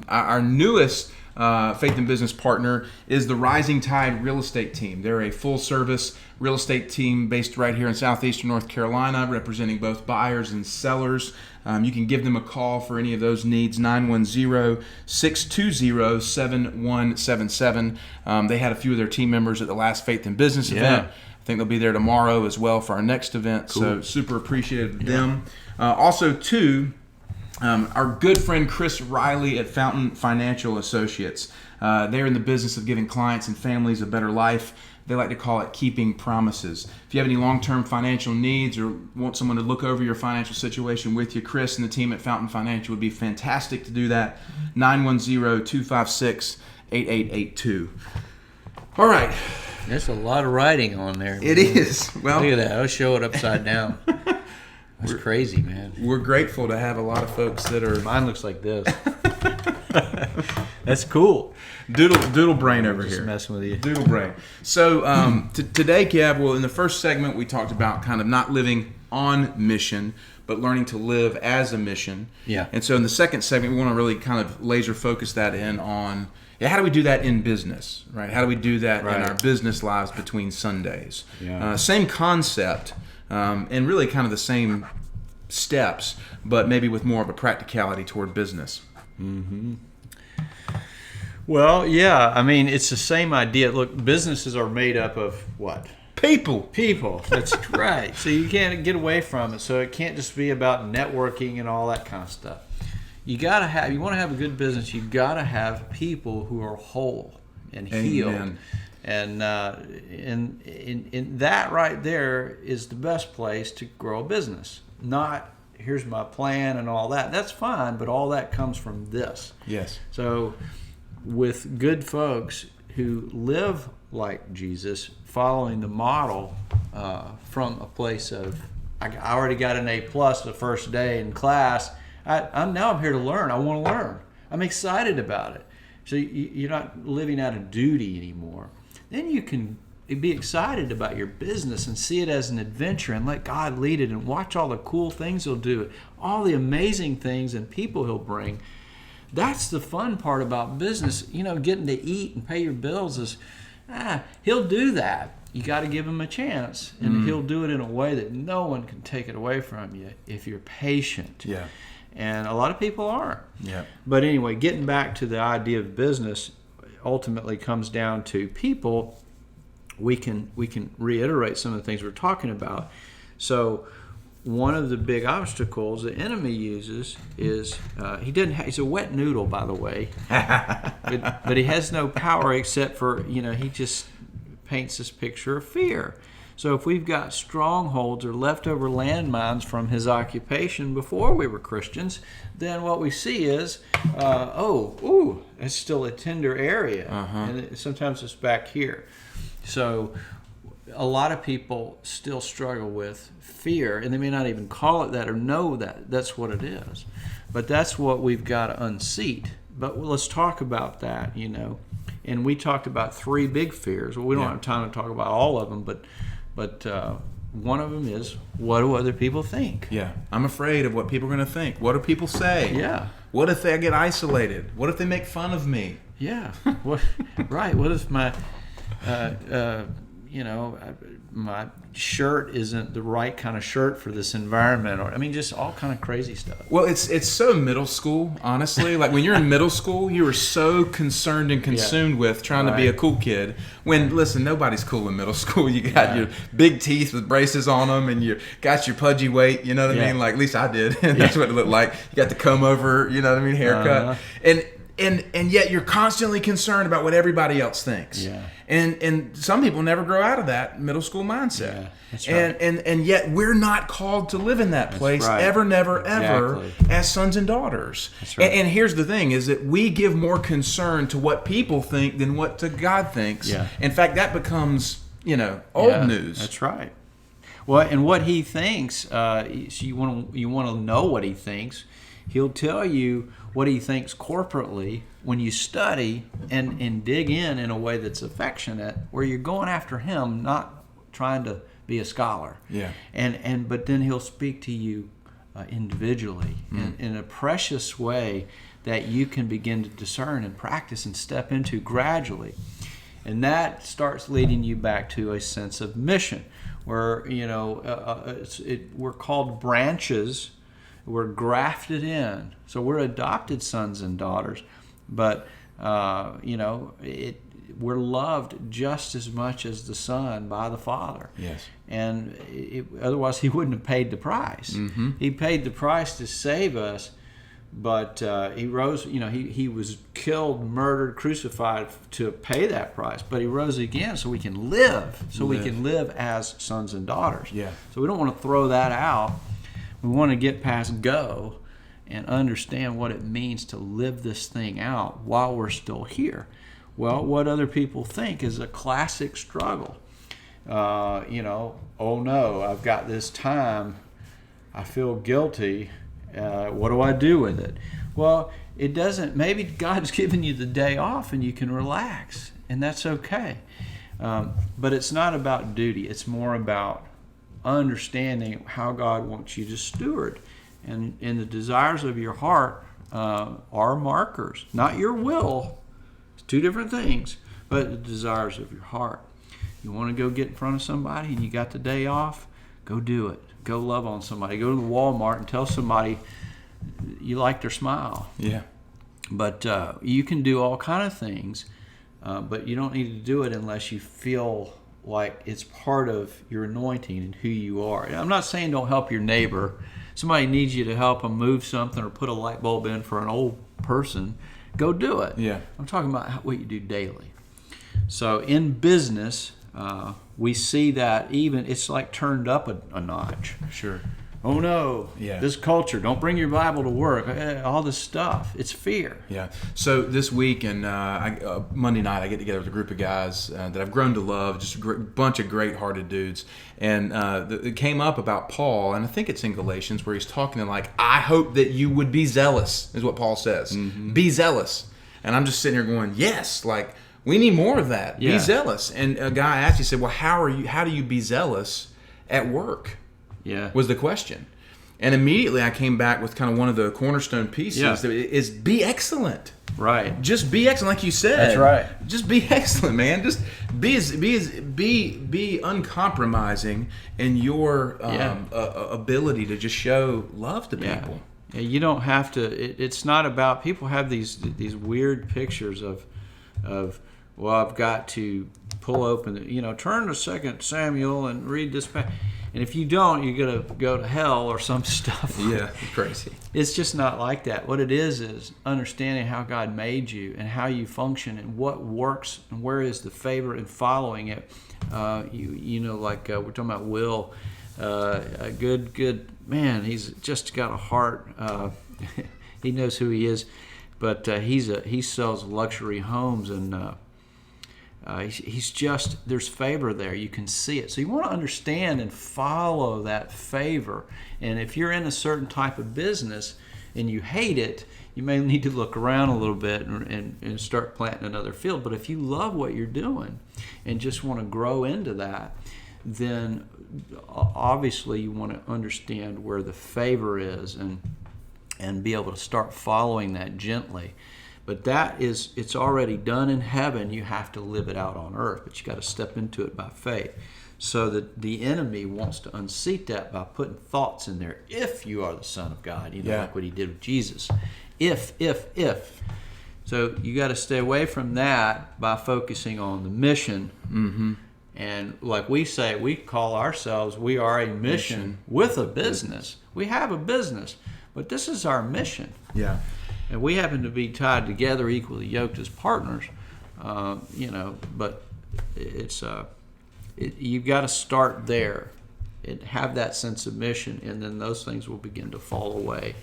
Our newest faith and business partner is the Rising Tide Real Estate Team. They're a full-service real estate team based right here in southeastern North Carolina, representing both buyers and sellers. You can give them a call for any of those needs, 910-620-7177. They had a few of their team members at the last Faith and Business event. I think they'll be there tomorrow as well for our next event. Cool. So super appreciative of them. Also, too, our good friend Chris Riley at Fountain Financial Associates. They're in the business of giving clients and families a better life. They like to call it keeping promises. If you have any long-term financial needs or want someone to look over your financial situation with you, Chris and the team at Fountain Financial would be fantastic to do that. 910-256-8882. All right. There's a lot of writing on there. It is. Well, look at that. I'll show it upside down. That's crazy, man. We're grateful to have a lot of folks that are... Mine looks like this. That's cool. Doodle brain over just here. Messing with you. Doodle brain. So today, Kev, in the first segment, we talked about kind of not living on mission, but learning to live as a mission. Yeah. And so in the second segment, we want to really kind of laser focus that in on how do we do that in business, right? How do we do that in our business lives between Sundays? Yeah. Same concept, and really kind of the same steps, but maybe with more of a practicality toward business. Mm-hmm. Well, yeah. I mean, it's the same idea. Look, businesses are made up of what? People. That's right. So you can't get away from it. So it can't just be about networking and all that kind of stuff. You want to have a good business, you got to have people who are whole and healed. Amen. And that right there is the best place to grow a business. Not, here's my plan and all that. That's fine, but all that comes from this. Yes. So with good folks who live like Jesus, following the model from a place of, I already got an A+ the first day in class. I'm here to learn. I want to learn. I'm excited about it. So you're not living out of duty anymore. Then you can be excited about your business and see it as an adventure and let God lead it and watch all the cool things He'll do, all the amazing things and people He'll bring. That's the fun part about business. Getting to eat and pay your bills is, He'll do that. You got to give Him a chance, and He'll do it in a way that no one can take it away from you if you're patient. Yeah. And a lot of people aren't. Yeah. But anyway, getting back to the idea of business ultimately comes down to people we can reiterate some of the things we're talking about. So one of the big obstacles the enemy uses is he's a wet noodle, by the way, but he has no power except for, he just paints this picture of fear. So if we've got strongholds or leftover landmines from his occupation before we were Christians, then what we see is, it's still a tender area, and sometimes it's back here. So a lot of people still struggle with fear, and they may not even call it that or know that that's what it is. But that's what we've got to unseat. But let's talk about that, And we talked about 3 big fears. Well, we don't have time to talk about all of them, but one of them is, what do other people think? Yeah, I'm afraid of what people are going to think. What do people say? Yeah. What if I get isolated? What if they make fun of me? Yeah. Right. What if my my shirt isn't the right kind of shirt for this environment, or just all kind of crazy stuff. Well, it's so middle school, honestly. Like when you're in middle school, you are so concerned and consumed with trying to be a cool kid. When, listen, nobody's cool in middle school. You got your big teeth with braces on them, and you got your pudgy weight. You know what I mean? Like at least I did. That's what it looked like. You got the comb over. You know what I mean? Haircut. And yet you're constantly concerned about what everybody else thinks. Yeah. And some people never grow out of that middle school mindset. Yeah, that's right. And yet we're not called to live in that place ever, never, ever as sons and daughters. That's right. And here's the thing is that we give more concern to what people think than what to God thinks. Yeah. In fact, that becomes, old news. That's right. Well, and what he thinks, so you want to know what he thinks. He'll tell you what he thinks corporately when you study and dig in a way that's affectionate, where you're going after him, not trying to be a scholar. Yeah. But then he'll speak to you individually in a precious way that you can begin to discern and practice and step into gradually. And that starts leading you back to a sense of mission, where we're called branches. We're grafted in, so we're adopted sons and daughters. But we're loved just as much as the Son by the Father. Yes. And otherwise, He wouldn't have paid the price. Mm-hmm. He paid the price to save us, but He rose. He was killed, murdered, crucified to pay that price. But He rose again, so we can live. We can live as sons and daughters. Yeah. So we don't want to throw that out. We want to get past go and understand what it means to live this thing out while we're still here. Well, what other people think is a classic struggle. Oh no, I've got this time. I feel guilty. What do I do with it? Well, it doesn't. Maybe God's given you the day off and you can relax, and that's okay. But it's not about duty. It's more about understanding how God wants you to steward, and the desires of your heart are markers, not your will. It's 2 different things, but the desires of your heart. You want to go get in front of somebody and you got the day off, go do it. Go love on somebody. Go to the Walmart and tell somebody you like their smile. Yeah. But you can do all kind of things, but you don't need to do it unless you feel like it's part of your anointing and who you are. I'm not saying don't help your neighbor. Somebody needs you to help them move something or put a light bulb in for an old person. Go do it. Yeah. I'm talking about what you do daily. So in business, we see that even it's like turned up a notch. Sure. Oh no, this culture, don't bring your Bible to work, all this stuff. It's fear. Yeah. So this week and Monday night, I get together with a group of guys that I've grown to love, just a bunch of great-hearted dudes. And it came up about Paul, and I think it's in Galatians, where he's talking I hope that you would be zealous, is what Paul says. Mm-hmm. Be zealous. And I'm just sitting here going, yes, we need more of that. Yeah. Be zealous. And a guy actually said, well, how do you be zealous at work? Yeah, was the question. And immediately I came back with kind of one of the cornerstone pieces is be excellent. Right. Just be excellent, like you said. That's right. Just be excellent, man. Just be uncompromising in your ability to just show love to people. Yeah, you don't have to. It's not about. People have these weird pictures of well, I've got to pull open, turn to 2 Samuel and read this. And if you don't, you're going to go to hell or some stuff. Yeah, crazy. It's just not like that. What it is understanding how God made you and how you function and what works and where is the favor in following it. Like we're talking about Will, a good man. He's just got a heart. He knows who he is, but he sells luxury homes and. He's just, there's favor there. You can see it. So you want to understand and follow that favor. And if you're in a certain type of business and you hate it, you may need to look around a little bit and start planting another field. But if you love what you're doing and just want to grow into that, then obviously you want to understand where the favor is and be able to start following that gently. But it's already done in heaven. You have to live it out on earth, but you got to step into it by faith. So that the enemy wants to unseat that by putting thoughts in there. If you are the Son of God, like what he did with Jesus. If. So you got to stay away from that by focusing on the mission. Mm-hmm. And like we say, we call ourselves, we are a mission with a business. We have a business, but this is our mission. Yeah. And we happen to be tied together, equally yoked as partners, but you've got to start there and have that sense of mission, and then those things will begin to fall away.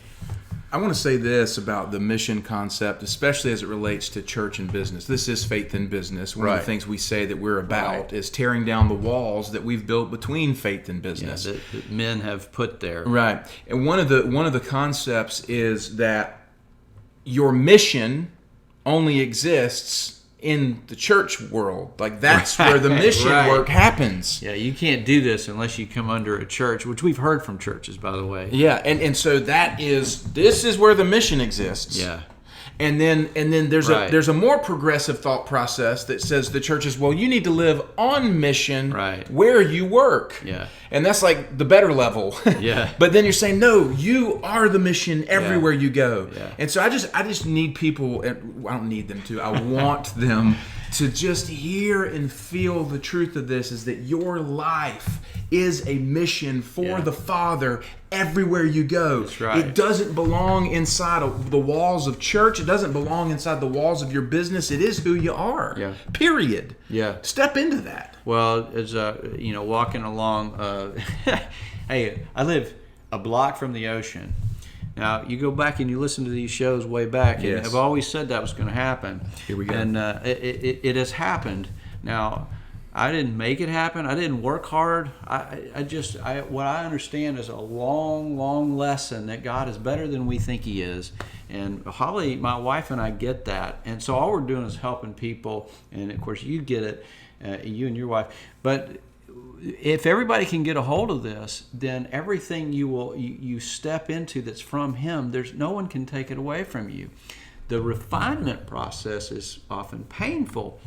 I want to say this about the mission concept, especially as it relates to church and business. This is faith in business. One of the things we say that we're about is tearing down the walls that we've built between faith and business. Yeah, that men have put there. Right. And one of the concepts is that your mission only exists in the church world. Like that's where the mission work happens. Yeah, you can't do this unless you come under a church, which we've heard from churches, by the way. Yeah, and so this is where the mission exists. Yeah. And then there's a more progressive thought process that says the church is, well, you need to live on mission where you work. Yeah. And that's like the better level. Yeah. But then you're saying, no, you are the mission everywhere you go. Yeah. And so I just need people, and I don't need them to, I want them to just hear and feel the truth of this, is that your life is a mission for the Father everywhere you go. That's right. It doesn't belong inside of the walls of church. It doesn't belong inside the walls of your business. It is who you are. Yeah. Period. Yeah. Step into that. Well, as walking along, hey, I live a block from the ocean. Now, you go back and you listen to these shows way back, and I've always said that was going to happen. Here we go. And it has happened. Now, I didn't make it happen. I didn't work hard. What I understand is a long, long lesson that God is better than we think He is. And Holly, my wife, and I get that. And so all we're doing is helping people. And of course, you get it, you and your wife. But if everybody can get a hold of this, then everything you step into that's from Him, no one can take it away from you. The refinement process is often painful,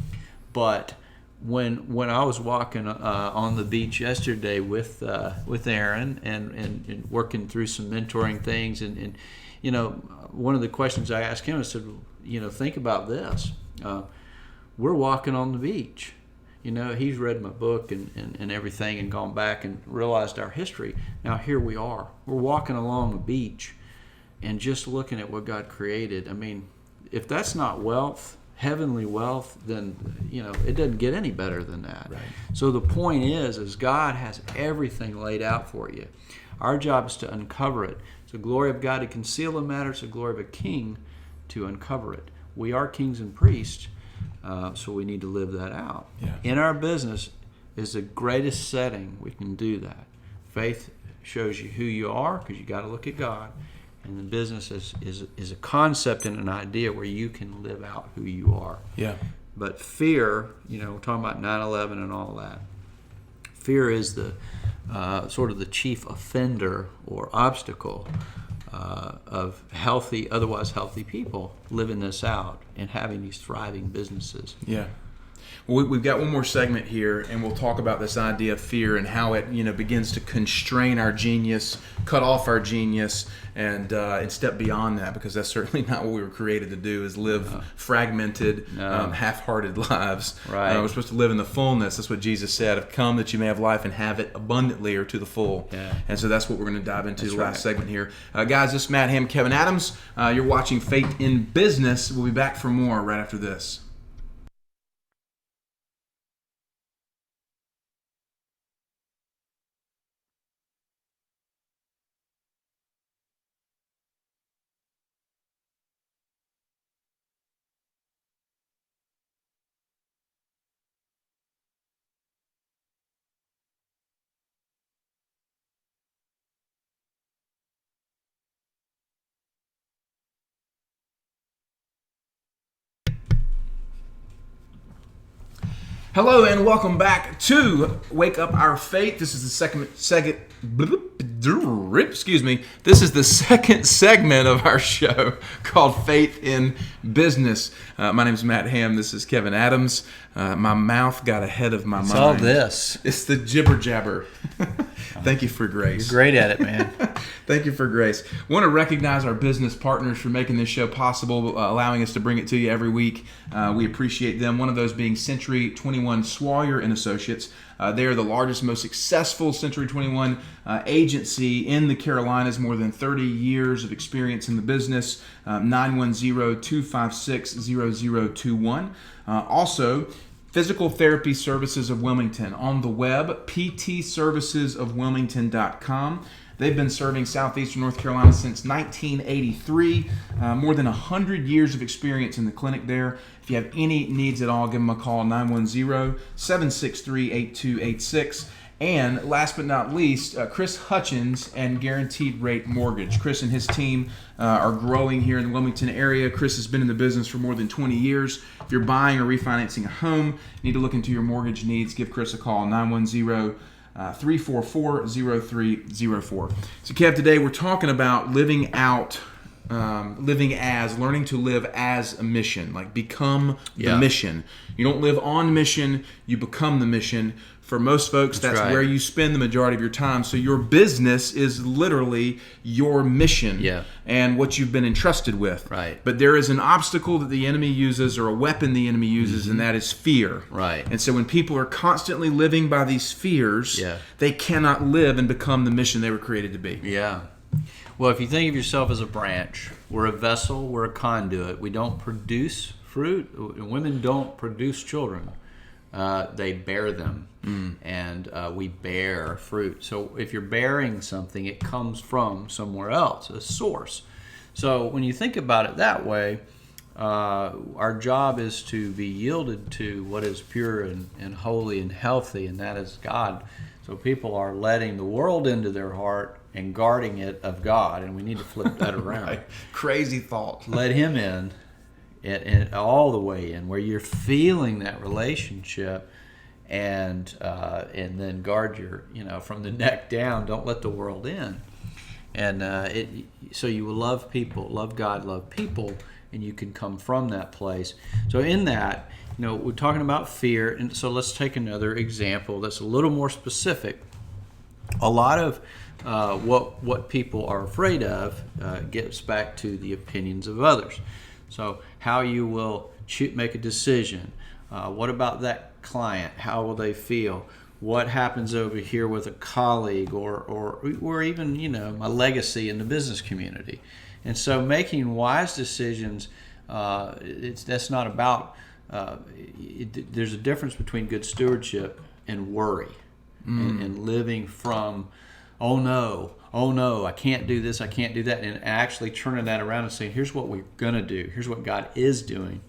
but when I was walking on the beach yesterday with Aaron and working through some mentoring things, and one of the questions I asked him, I said, think about this. We're walking on the beach. He's read my book and everything and gone back and realized our history. Now here we are. We're walking along the beach and just looking at what God created. I mean, if that's not wealth, heavenly wealth, then it doesn't get any better than that. Right. So the point is God has everything laid out for you. Our job is to uncover it. It's the glory of God to conceal a matter. It's the glory of a king to uncover it. We are kings and priests, so we need to live that out. Yeah. In our business is the greatest setting we can do that. Faith shows you who you are, because you got to look at God. And the business is a concept and an idea where you can live out who you are. Yeah. But fear, we're talking about 9/11 and all that. Fear is the sort of the chief offender or obstacle of otherwise healthy people living this out and having these thriving businesses. Yeah. Well, we've got one more segment here, and we'll talk about this idea of fear and how it, begins to constrain our genius, cut off our genius, and step beyond that, because that's certainly not what we were created to do, is live fragmented, half-hearted lives. Right. We're supposed to live in the fullness. That's what Jesus said, "I've come that you may have life and have it abundantly," or to the full. Yeah. And so that's what we're going to dive into the last right. segment here. Guys, this is Matt Ham, Kevin Adams. You're watching Faith in Business. We'll be back for more right after this. Hello and welcome back to Wake Up Our Faith. This is the second segment of our show called Faith in Business. My name is Matt Ham. This is Kevin Adams. My mouth got ahead of my mind. It's all this. It's the jibber jabber. Thank you for grace. You're great at it, man. Thank you for grace. I want to recognize our business partners for making this show possible, allowing us to bring it to you every week. We appreciate them. One of those being Century 21 Swalyer and Associates. They are the largest, most successful Century 21 agency in the Carolinas, more than 30 years of experience in the business. 910-256-0021. Also, Physical Therapy Services of Wilmington on the web, ptservicesofwilmington.com. They've been serving Southeastern North Carolina since 1983. More than 100 years of experience in the clinic there. If you have any needs at all, give them a call, 910-763-8286. And last but not least, Chris Hutchins and Guaranteed Rate Mortgage. Chris and his team are growing here in the Wilmington area. Chris has been in the business for more than 20 years. If you're buying or refinancing a home, you need to look into your mortgage needs, give Chris a call, 910-344-0304. So Kev, today we're talking about learning to live as a mission, like become the mission. You don't live on mission, you become the mission. For most folks, that's right. Where you spend the majority of your time. So your business is literally your mission and what you've been entrusted with. Right. But there is an obstacle that the enemy uses, or a weapon the enemy uses, and that is fear. Right. And so when people are constantly living by these fears, they cannot live and become the mission they were created to be. Yeah. Well, if you think of yourself as a branch, we're a vessel, we're a conduit. We don't produce fruit. Women don't produce children. They bear them, and we bear fruit. So if you're bearing something, it comes from somewhere else, a source. So when you think about it that way, our job is to be yielded to what is pure and holy and healthy, and that is God. So people are letting the world into their heart and guarding it of God, and we need to flip that around. Right. Crazy thought. Let Him in. And all the way in, where you're feeling that relationship, and then guard your, from the neck down. Don't let the world in, and so you will love people, love God, love people, and you can come from that place. So in that, we're talking about fear, and so let's take another example that's a little more specific. A lot of what people are afraid of gets back to the opinions of others. So how you will make a decision. What about that client? How will they feel? What happens over here with a colleague, or even my legacy in the business community? And so making wise decisions, that's not about. There's a difference between good stewardship and worry, and living from, oh no, I can't do this, I can't do that, and actually turning that around and saying, here's what we're going to do, here's what God is doing,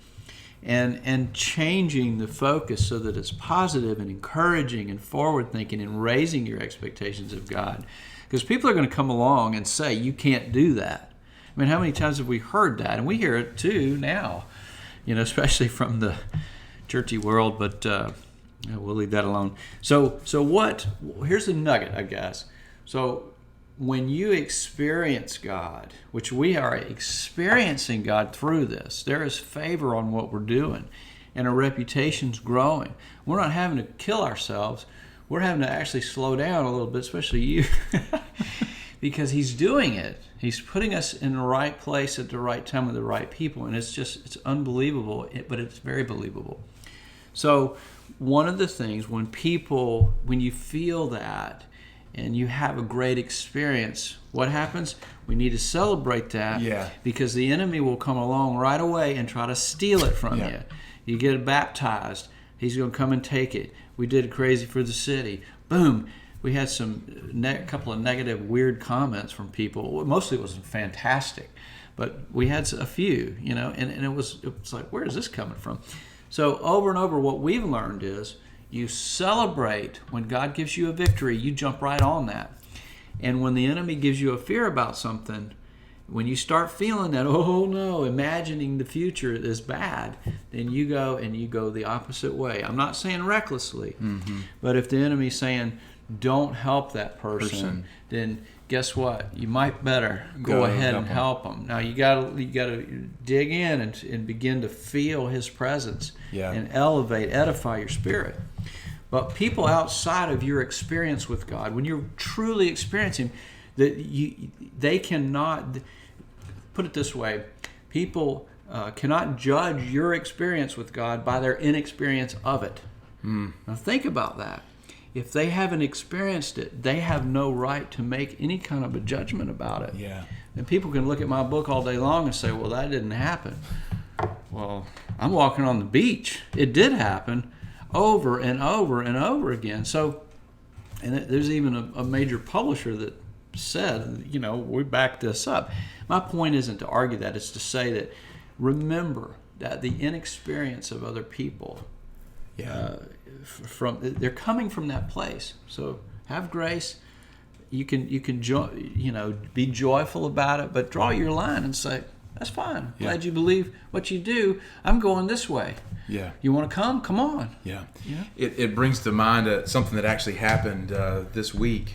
and changing the focus so that it's positive and encouraging and forward-thinking and raising your expectations of God. Because people are going to come along and say, you can't do that. I mean, how many times have we heard that? And we hear it too now, especially from the churchy world, but we'll leave that alone. So here's the nugget, I guess. So when you experience God, which we are experiencing God through this, there is favor on what we're doing. and our reputation's growing. We're not having to kill ourselves. We're having to actually slow down a little bit, especially you, because he's doing it. He's putting us in the right place at the right time with the right people, and it's unbelievable, but it's very believable. So one of the things when you feel that and you have a great experience, what happens? We need to celebrate that, because the enemy will come along right away and try to steal it from you. You get baptized, he's going to come and take it. We did Crazy for the City. Boom. We had a couple of negative, weird comments from people. Mostly it was fantastic, but we had a few, and it was like, where is this coming from? So over and over, what we've learned is you celebrate when God gives you a victory. You jump right on that. And when the enemy gives you a fear about something, when you start feeling that, oh no, imagining the future is bad, then you go the opposite way. I'm not saying recklessly, but if the enemy's saying don't help that person, then guess what? You might better go ahead and help them. Now you got to dig in and begin to feel his presence and edify your spirit. But people outside of your experience with God, when you're truly experiencing, they cannot. Put it this way: people cannot judge your experience with God by their inexperience of it. Now think about that. If they haven't experienced it, they have no right to make any kind of a judgment about it. And people can look at my book all day long and say, well, that didn't happen. Well, I'm walking on the beach. It did happen over and over and over again. So, and there's even a major publisher that said, we back this up. My point isn't to argue that. It's to say that remember that the inexperience of other people, they're coming from that place. So have grace. You can be joyful about it, but draw your line and say, that's fine. Glad you believe what you do. I'm going this way. You want to come? Come on. It brings to mind something that actually happened this week.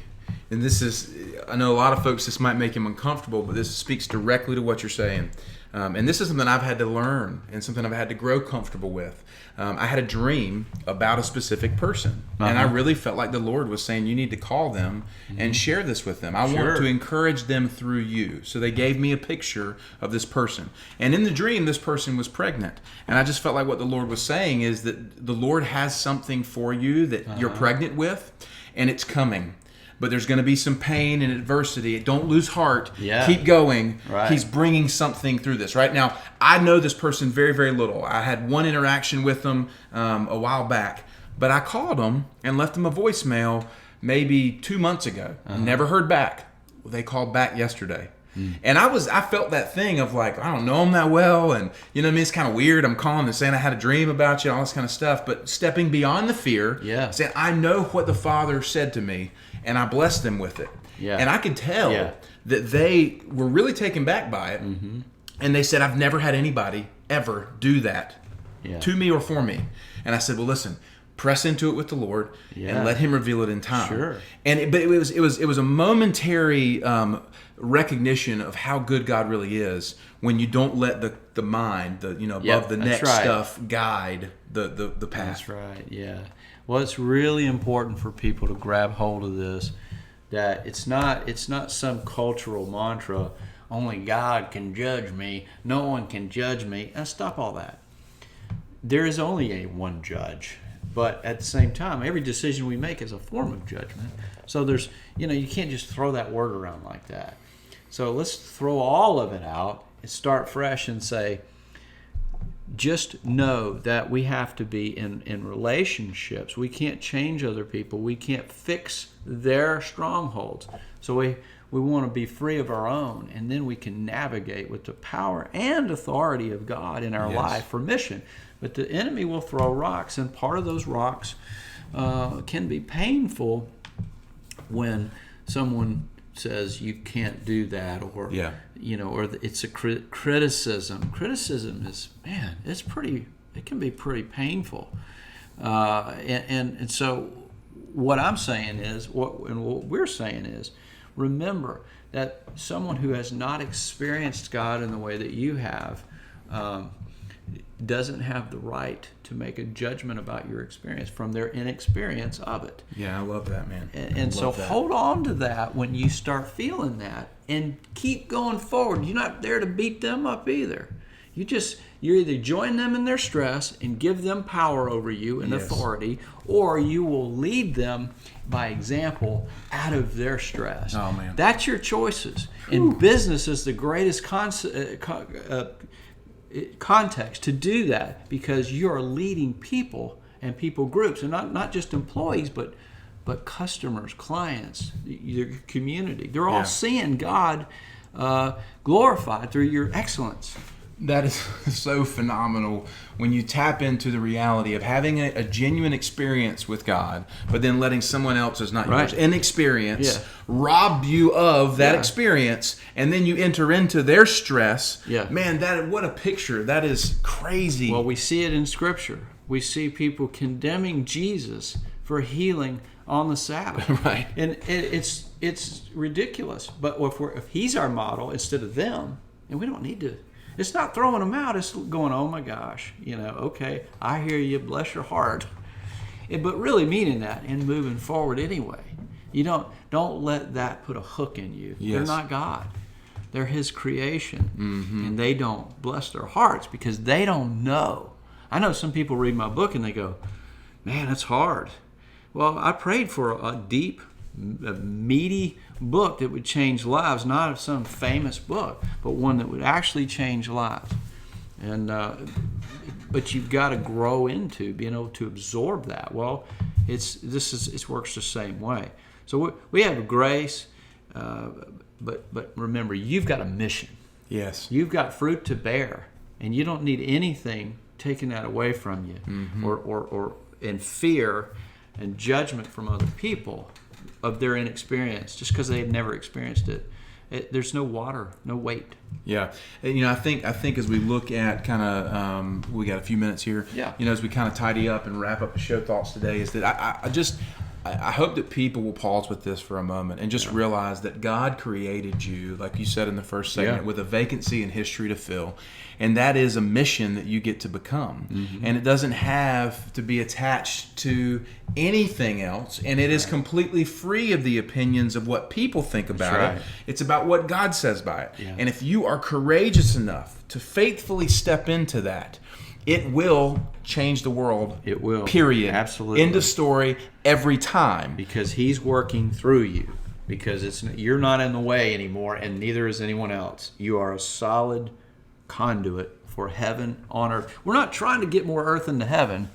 And this is, I know a lot of folks, this might make them uncomfortable, but this speaks directly to what you're saying. And this is something I've had to learn and something I've had to grow comfortable with. I had a dream about a specific person, and I really felt like the Lord was saying, you need to call them and share this with them. I want to encourage them through you. So they gave me a picture of this person. And in the dream, this person was pregnant. And I just felt like what the Lord was saying is that the Lord has something for you that you're pregnant with, and it's coming. But there's going to be some pain and adversity. Don't lose heart. Keep going. He's bringing something through this. Right now, I know this person very, very little. I had one interaction with them a while back. But I called them and left them a voicemail maybe 2 months ago. Never heard back. Well, they called back yesterday. And I felt that thing of like, I don't know them that well. And you know what I mean? It's kind of weird. I'm calling and saying I had a dream about you and all this kind of stuff. But stepping beyond the fear, saying I know what the Father said to me. And I blessed them with it. And I could tell that they were really taken back by it. And they said, I've never had anybody ever do that to me or for me. And I said, well, listen, press into it with the Lord and let Him reveal it in time. But it was a momentary recognition of how good God really is when you don't let the mind, above the neck stuff guide the path. That's right. Well, it's really important for people to grab hold of this, that it's not some cultural mantra, only God can judge me, no one can judge me. Now stop all that. There is only one judge, but at the same time, every decision we make is a form of judgment. So there's, you can't just throw that word around like that. So let's throw all of it out and start fresh and say, just know that we have to be in relationships. We can't change other people. We can't fix their strongholds. So we want to be free of our own, and then we can navigate with the power and authority of God in our life for mission. But the enemy will throw rocks, and part of those rocks can be painful when someone says you can't do that, or or it's a criticism. Criticism is, it can be pretty painful, and so what I'm saying is, what we're saying is, remember that someone who has not experienced God in the way that you have, doesn't have the right to make a judgment about your experience from their inexperience of it. Yeah, I love that, man. And so hold on to that when you start feeling that, and keep going forward. You're not there to beat them up either. You either join them in their stress and give them power over you and authority, or you will lead them by example out of their stress. Oh, man. That's your choices. And business is the greatest context to do that, because you're leading people and people groups, and not just employees, but customers, clients, your community. They're all seeing God glorified through your excellence. That is so phenomenal when you tap into the reality of having a genuine experience with God, but then letting someone else who's not yours inexperience rob you of that experience, and then you enter into their stress. Yeah. Man, what a picture. That is crazy. Well, we see it in Scripture. We see people condemning Jesus for healing on the Sabbath. Right. And it's ridiculous. But if he's our model instead of them, and we don't need to. It's not throwing them out. It's going, oh my gosh, okay, I hear you, bless your heart. But really meaning that and moving forward anyway. You don't let that put a hook in you. Yes. They're not God. They're his creation. Mm-hmm. And they don't bless their hearts because they don't know. I know some people read my book and they go, man, that's hard. Well, I prayed for a deep, meaty book that would change lives, not some famous book, but one that would actually change lives. And but you've got to grow into being able to absorb that. Well, it works the same way. So we have grace, but remember, you've got a mission. Yes, you've got fruit to bear, and you don't need anything taking that away from you, or in fear and judgment from other people of their inexperience, just because they've never experienced it. There's no water, no weight. Yeah, and, I think as we look at kind of, we got a few minutes here. Yeah. As we kind of tidy up and wrap up the show thoughts today, is that I hope that people will pause with this for a moment and just realize that God created you, like you said in the first segment, with a vacancy in history to fill. And that is a mission that you get to become. Mm-hmm. And it doesn't have to be attached to anything else. And it is completely free of the opinions of what people think about it. It's about what God says by it. Yeah. And if you are courageous enough to faithfully step into that, it will change the world. It will. Period. Absolutely. End of story every time. Because he's working through you. Because you're not in the way anymore, and neither is anyone else. You are a solid conduit for heaven on earth. We're not trying to get more earth into heaven.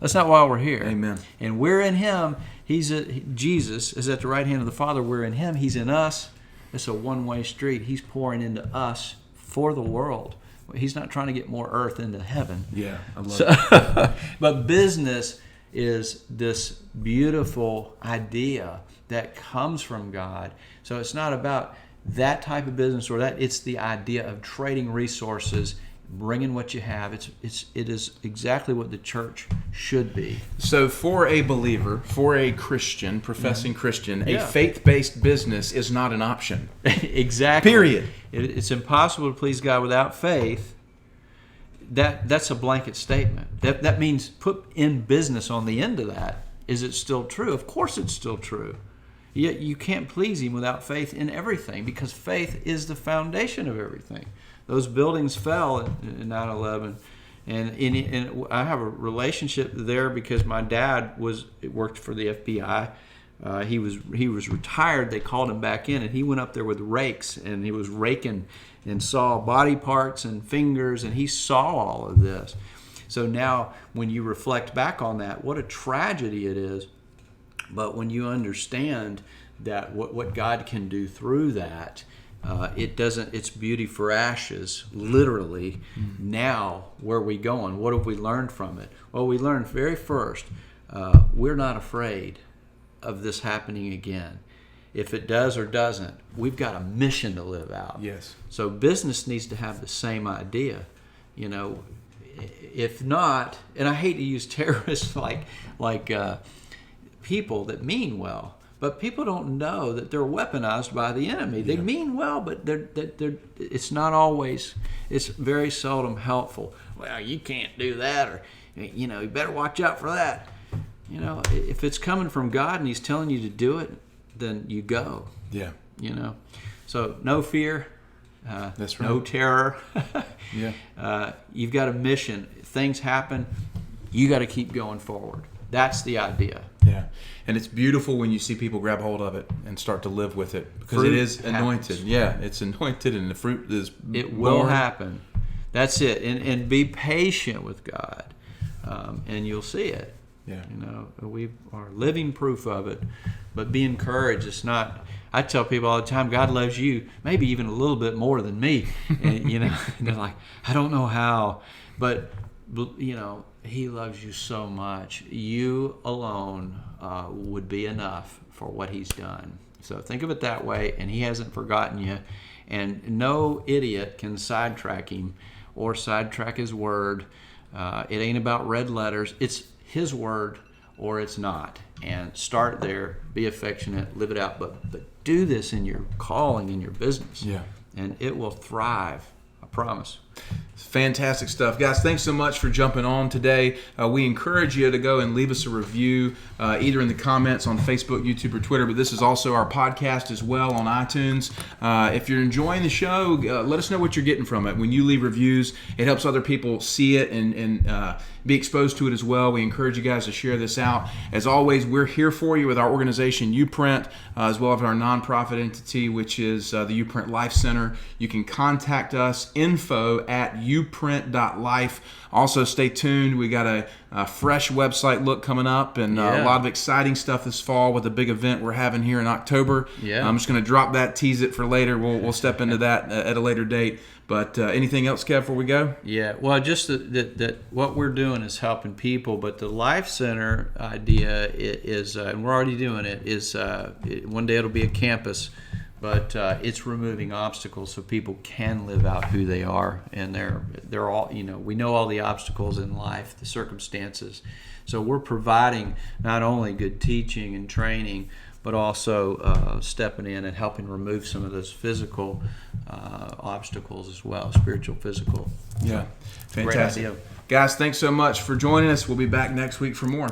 That's not why we're here. Amen. And we're in him. Jesus is at the right hand of the Father. We're in him. He's in us. It's a one-way street. He's pouring into us for the world. He's not trying to get more earth into heaven. Yeah, I love it. But business is this beautiful idea that comes from God. So it's not about that type of business or that. It's the idea of trading resources, bringing what you have. It is exactly what the church should be. So for a believer, for a Christian, professing Christian, a faith-based business is not an option. Exactly. Period. It's impossible to please God without faith. That's a blanket statement. That means put in business on the end of that. Is it still true? Of course it's still true. Yet you can't please him without faith in everything, because faith is the foundation of everything. Those buildings fell in 9/11, and I have a relationship there because my dad worked for the FBI. He was retired. They called him back in, and he went up there with rakes, and he was raking and saw body parts and fingers, and he saw all of this. So now when you reflect back on that, what a tragedy it is. But when you understand that what God can do through that, it's beauty for ashes, literally. Mm-hmm. Now, where are we going? What have we learned from it? Well, we learned very first, we're not afraid of this happening again. If it does or doesn't, we've got a mission to live out. Yes. So business needs to have the same idea. If not, and I hate to use terrorists like people that mean well, But people don't know that they're weaponized by the enemy. They mean well, but it's not always, it's very seldom helpful. Well, you can't do that, or, you better watch out for that. If it's coming from God and He's telling you to do it, then you go. Yeah. So no fear. That's right. No terror. Yeah. You've got a mission. Things happen. You got to keep going forward. That's the idea. Yeah. And it's beautiful when you see people grab hold of it and start to live with it, because Fruit it is anointed. happens. Yeah, it's anointed, and the fruit is It will born. happen. That's it. And be patient with God, and you'll see it. Yeah. We are living proof of it. But be encouraged. It's not. I tell people all the time, God loves you, maybe even a little bit more than me. And, and they're like, I don't know how, but He loves you so much. You alone would be enough for what He's done. So think of it that way, and He hasn't forgotten you. And no idiot can sidetrack Him or sidetrack His word. It ain't about red letters. It's His word or it's not. And start there. Be affectionate. Live it out. But do this in your calling, in your business. Yeah. And it will thrive. I promise. Fantastic stuff. Guys, thanks so much for jumping on today. We encourage you to go and leave us a review, either in the comments on Facebook, YouTube, or Twitter, but this is also our podcast as well on iTunes. If you're enjoying the show, let us know what you're getting from it. When you leave reviews, it helps other people see it and be exposed to it as well. We encourage you guys to share this out. As always, we're here for you with our organization, YouPrint, as well as our nonprofit entity, which is the YouPrint Life Center. You can contact us, info@youprint.life. Also, stay tuned. We got a fresh website look coming up, and a lot of exciting stuff this fall with a big event we're having here in October. Yeah. I'm just going to drop that, tease it for later. We'll step into that at a later date. But anything else, Kev, before we go? Yeah, well, just that what we're doing is helping people, but the Life Center idea is, and we're already doing it, is one day it'll be a campus, but it's removing obstacles so people can live out who they are, and they're all, we know all the obstacles in life, the circumstances, so we're providing not only good teaching and training, but also stepping in and helping remove some of those physical obstacles as well, spiritual, physical. Yeah, Great fantastic. idea. Guys, thanks so much for joining us. We'll be back next week for more.